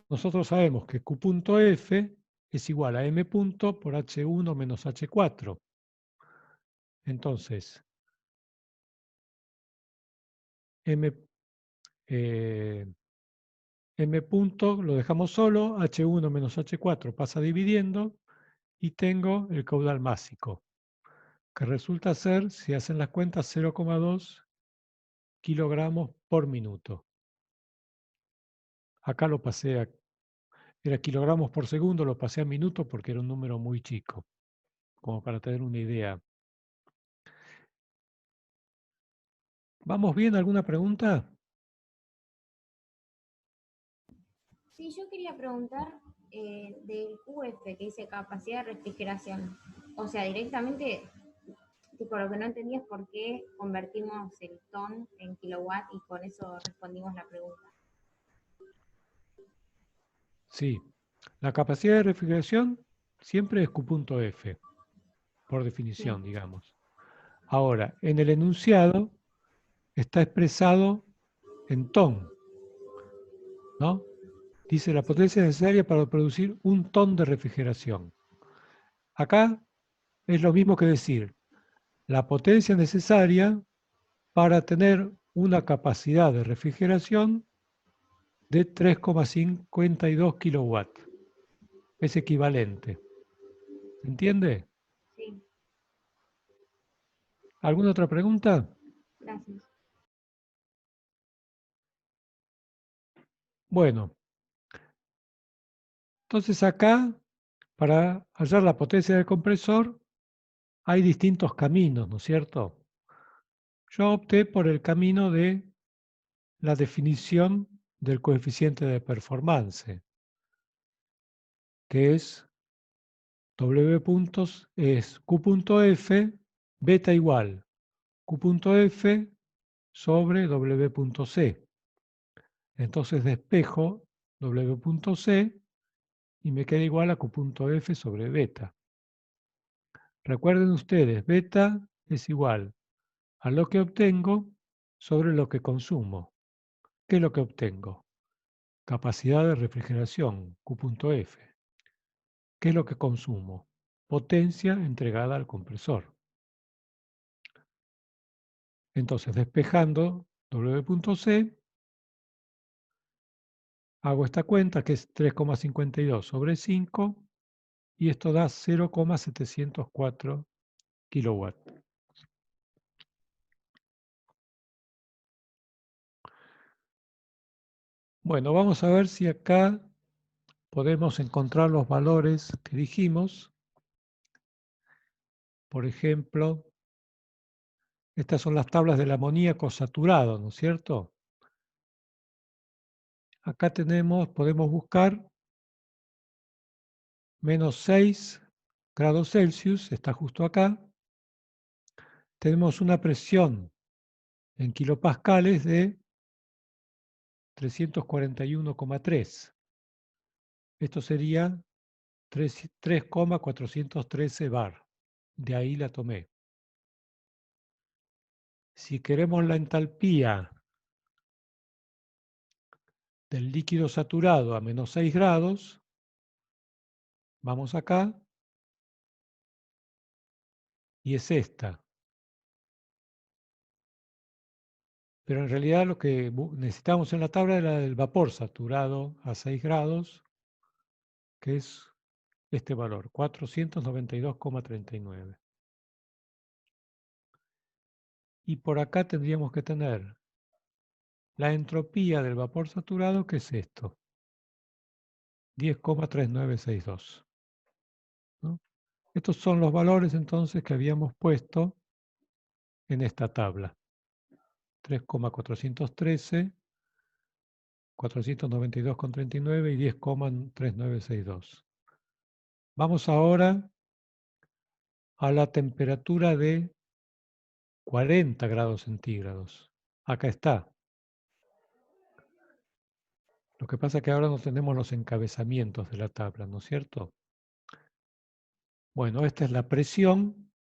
nosotros sabemos que Q.F es igual a M punto por H1 menos H4. Entonces, M punto lo dejamos solo, H1 menos H4 pasa dividiendo, y tengo el caudal másico, que resulta ser, si hacen las cuentas, 0,2 kilogramos por minuto. Acá lo pasé era kilogramos por segundo, lo pasé a minuto porque era un número muy chico, como para tener una idea. ¿Vamos bien? ¿Alguna pregunta? Sí, yo quería preguntar del QF que dice capacidad de refrigeración. O sea, directamente, tipo, lo que no entendía es por qué convertimos el ton en kilowatt y con eso respondimos la pregunta. Sí. La capacidad de refrigeración siempre es Q.F, por definición, Sí. digamos. Ahora, en el enunciado está expresado en ton, ¿no? Dice la potencia necesaria para producir un ton de refrigeración. Acá es lo mismo que decir la potencia necesaria para tener una capacidad de refrigeración de 3,52 kilowatts. Es equivalente. ¿Se entiende? Sí, ¿Alguna otra pregunta? gracias. Bueno, entonces acá, para hallar la potencia del compresor, hay distintos caminos, ¿no es cierto? Yo opté por el camino de la definición del coeficiente de performance, que es W puntos es Q.F beta igual Q punto F sobre W punto C. Entonces despejo W punto C y me queda igual a Q punto F sobre beta. Recuerden ustedes, beta es igual a lo que obtengo sobre lo que consumo. ¿Qué es lo que obtengo? Capacidad de refrigeración, Q punto F. ¿Qué es lo que consumo? Potencia entregada al compresor. Entonces, despejando W punto C, hago esta cuenta que es 3,52 sobre 5 y esto da 0,704 kilowatts. Bueno, vamos a ver si acá podemos encontrar los valores que dijimos. Por ejemplo, estas son las tablas del amoníaco saturado, ¿no es cierto? Acá podemos buscar menos 6 grados Celsius, está justo acá. Tenemos una presión en kilopascales de 341,3. Esto sería 3,413 bar. De ahí la tomé. Si queremos la entalpía del líquido saturado a menos 6 grados, vamos acá y es esta. Pero en realidad lo que necesitamos en la tabla era el vapor saturado a 6 grados, que es este valor, 492,39. Y por acá tendríamos que tener la entropía del vapor saturado, que es esto, 10,3962. ¿No? Estos son los valores entonces que habíamos puesto en esta tabla. 3,413, 492,39 y 10,3962. Vamos ahora a la temperatura de 40 grados centígrados. Acá está. Lo que pasa es que ahora no tenemos los encabezamientos de la tabla, ¿no es cierto? Bueno, esta es la presión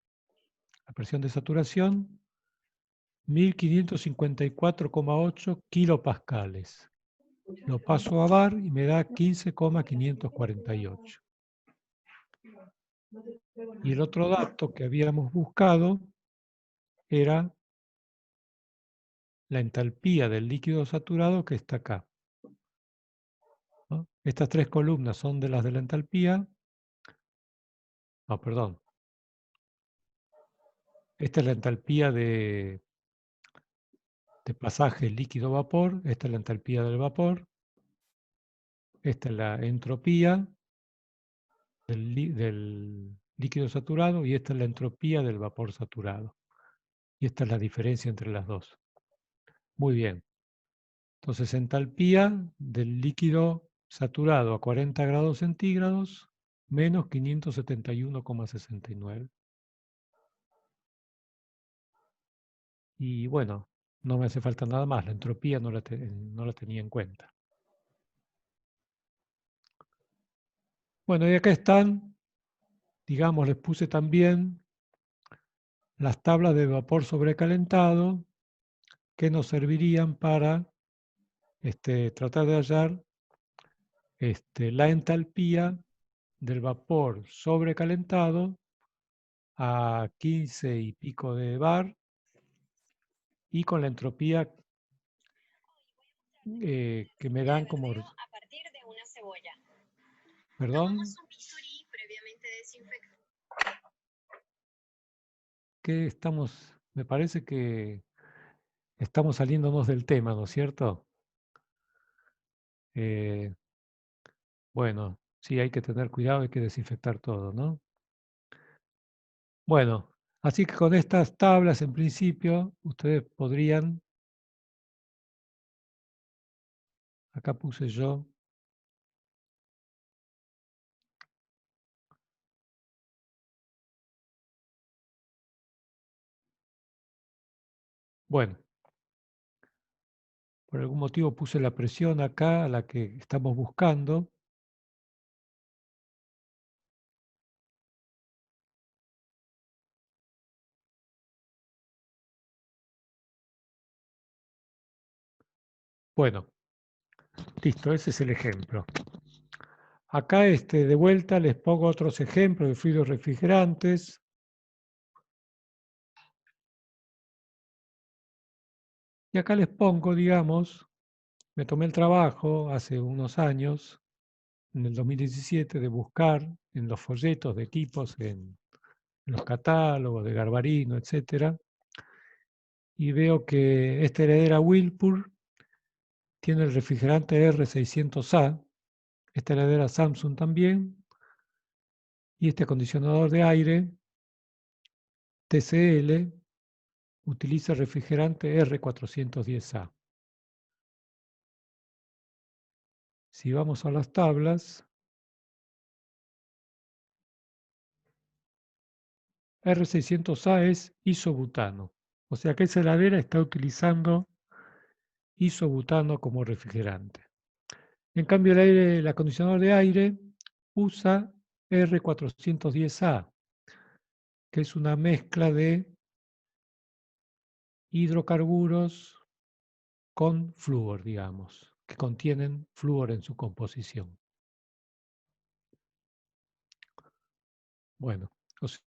de saturación, 1554,8 kilopascales. Lo paso a bar y me da 15,548. Y el otro dato que habíamos buscado era la entalpía del líquido saturado que está acá. ¿No? Estas tres columnas son de las de la entalpía. No, perdón. Esta es la entalpía de pasaje líquido-vapor. Esta es la entalpía del vapor. Esta es la entropía del líquido saturado y esta es la entropía del vapor saturado. Y esta es la diferencia entre las dos. Muy bien. Entonces, entalpía del líquido saturado a 40 grados centígrados menos 571,69. Y bueno, no me hace falta nada más. La entropía no la tenía en cuenta. Bueno, y acá están, digamos, les puse también las tablas de vapor sobrecalentado que nos servirían para tratar de hallar la entalpía del vapor sobrecalentado a 15 y pico de bar y con la entropía que me dan como... Perdón. Que estamos, me parece que estamos saliéndonos del tema, ¿no es cierto? Bueno, sí, hay que tener cuidado, hay que desinfectar todo, ¿no? Bueno, así que con estas tablas, en principio, ustedes podrían, acá puse yo, Bueno, por algún motivo puse la presión acá a la que estamos buscando. Bueno, listo, ese es el ejemplo. Acá de vuelta les pongo otros ejemplos de fluidos refrigerantes. Y acá les pongo, digamos, me tomé el trabajo hace unos años, en el 2017, de buscar en los folletos de equipos, en los catálogos de Garbarino, etcétera, y veo que esta heredera Whirlpool tiene el refrigerante R600A, esta heredera Samsung también, y este acondicionador de aire TCL utiliza el refrigerante R410A. Si vamos a las tablas, R600A es isobutano, o sea que esa heladera está utilizando isobutano como refrigerante. En cambio, el acondicionador de aire usa R410A, que es una mezcla de hidrocarburos con flúor, digamos, que contienen flúor en su composición. Bueno, los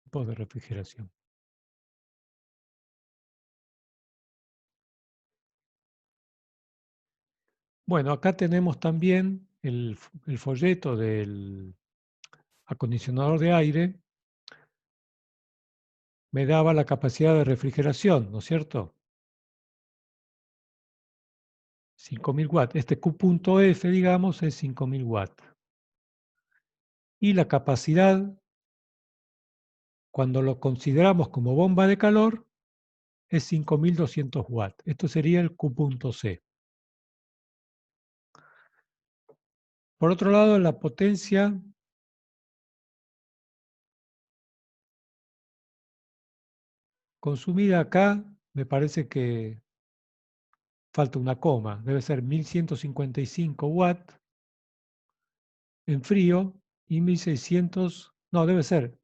tipos de refrigeración. Bueno, acá tenemos también el folleto del acondicionador de aire. Me daba la capacidad de refrigeración, ¿no es cierto? 5.000 watts. Este Q.F, digamos, es 5.000 watts. Y la capacidad, cuando lo consideramos como bomba de calor, es 5.200 watts. Esto sería el Q.C. Por otro lado, la potencia consumida acá, me parece que falta una coma. Debe ser 1.155 watts en frío y 1.600, no, debe ser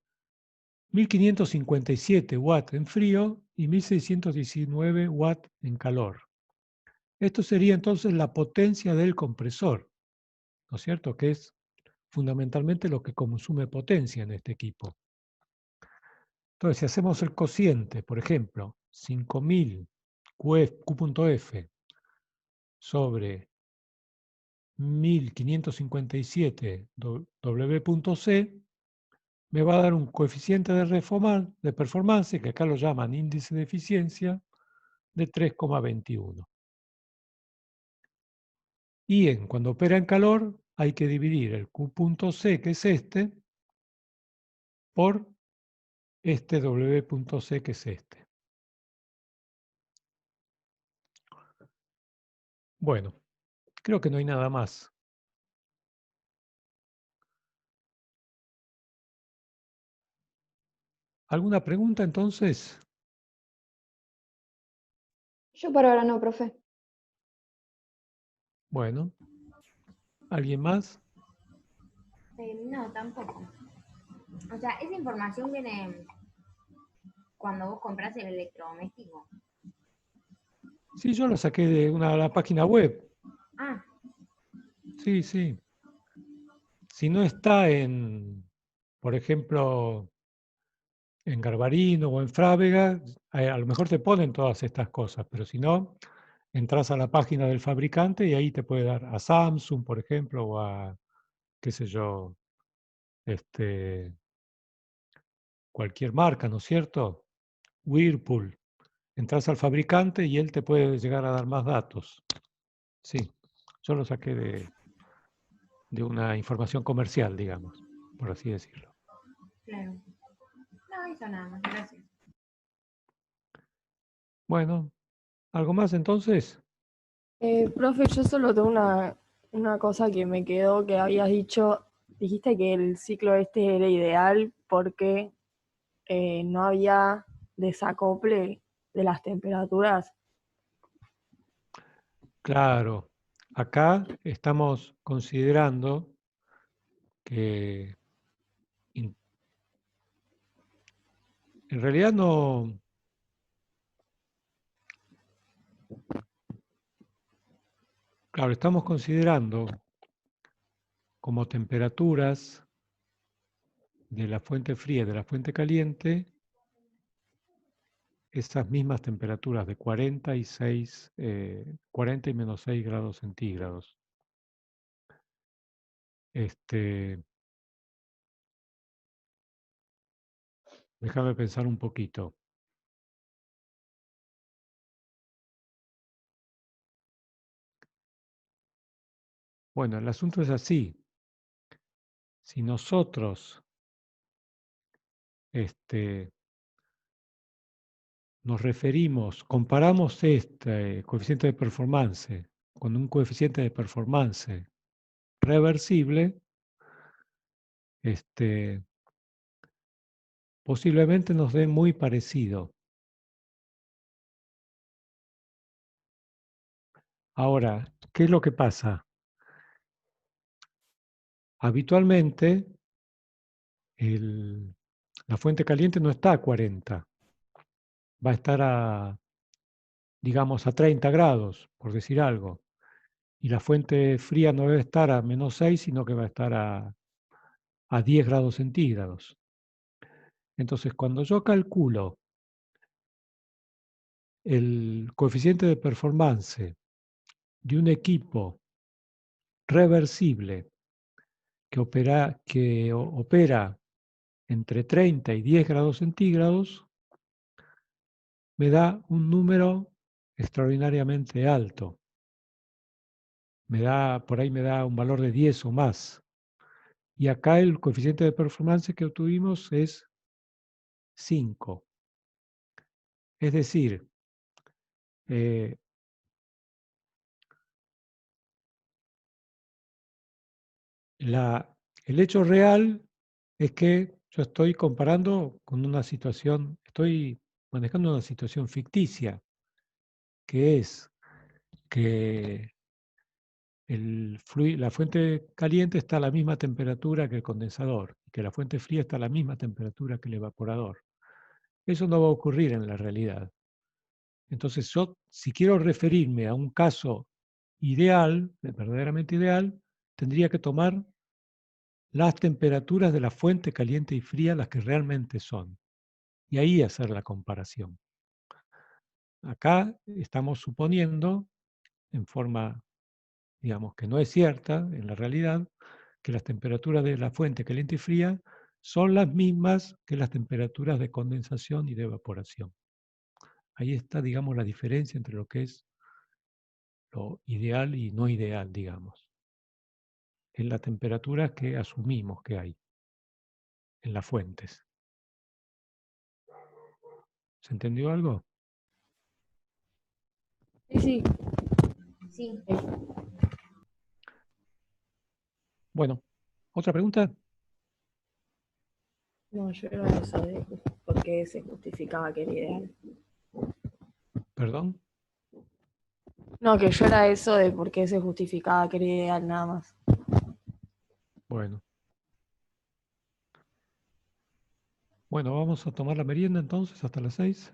1.557 watts en frío y 1.619 watts en calor. Esto sería entonces la potencia del compresor, ¿no es cierto? Que es fundamentalmente lo que consume potencia en este equipo. Entonces, si hacemos el cociente, por ejemplo, 5.000 Q.F sobre 1.557 W.C, me va a dar un coeficiente de performance, que acá lo llaman índice de eficiencia, de 3,21. Y cuando opera en calor, hay que dividir el Q.C, que es este, por este W.C, que es este. Bueno, creo que no hay nada más. ¿Alguna pregunta entonces? Yo por ahora no, profe. Bueno, ¿alguien más? No, tampoco. O sea, esa información viene cuando vos compras el electrodoméstico. Sí, yo lo saqué de la página web. Ah, Sí, sí. Si no está por ejemplo, en Garbarino o en Frávega, a lo mejor te ponen todas estas cosas, pero si no, entras a la página del fabricante y ahí te puede dar a Samsung, por ejemplo, o a, qué sé yo, cualquier marca, ¿no es cierto? Whirlpool. Entras al fabricante y él te puede llegar a dar más datos. Sí, yo lo saqué de una información comercial, digamos, por así decirlo. claro. No, eso nada más, gracias. Bueno, ¿algo más entonces? Profe, yo solo tengo una cosa que me quedó, que habías dicho, dijiste que el ciclo este era ideal porque no había desacople de las temperaturas. Claro, acá estamos considerando que en realidad no, claro, estamos considerando como temperaturas de la fuente fría y de la fuente caliente esas mismas temperaturas de 40 y 6 grados centígrados. Déjame pensar un poquito. Bueno, el asunto es así. Si nosotros nos referimos, comparamos este coeficiente de performance con un coeficiente de performance reversible, posiblemente nos dé muy parecido. Ahora, ¿qué es lo que pasa? Habitualmente, la fuente caliente no está a 40, va a estar digamos, a 30 grados, por decir algo. Y la fuente fría no debe estar a -6, sino que va a estar a 10 grados centígrados. Entonces, cuando yo calculo el coeficiente de performance de un equipo reversible que opera entre 30 y 10 grados centígrados, me da un número extraordinariamente alto. Por ahí me da un valor de 10 o más. Y acá el coeficiente de performance que obtuvimos es 5. Es decir, el hecho real es que yo estoy comparando con una situación, estoy manejando una situación ficticia, que es que la fuente caliente está a la misma temperatura que el condensador, y que la fuente fría está a la misma temperatura que el evaporador. Eso no va a ocurrir en la realidad. Entonces yo, si quiero referirme a un caso ideal, verdaderamente ideal, tendría que tomar las temperaturas de la fuente caliente y fría, las que realmente son, y ahí hacer la comparación. Acá estamos suponiendo, en forma, digamos, que no es cierta en la realidad, que las temperaturas de la fuente caliente y fría son las mismas que las temperaturas de condensación y de evaporación. Ahí está, digamos, la diferencia entre lo que es lo ideal y no ideal, digamos. En la temperatura que asumimos que hay en las fuentes. ¿Se entendió algo? Sí. Sí. Bueno, ¿otra pregunta? No, yo era eso de por qué se justificaba que era ideal. ¿Perdón? No, que yo era eso de por qué se justificaba que era ideal nada más. Bueno. Bueno, vamos a tomar la merienda entonces hasta las 6.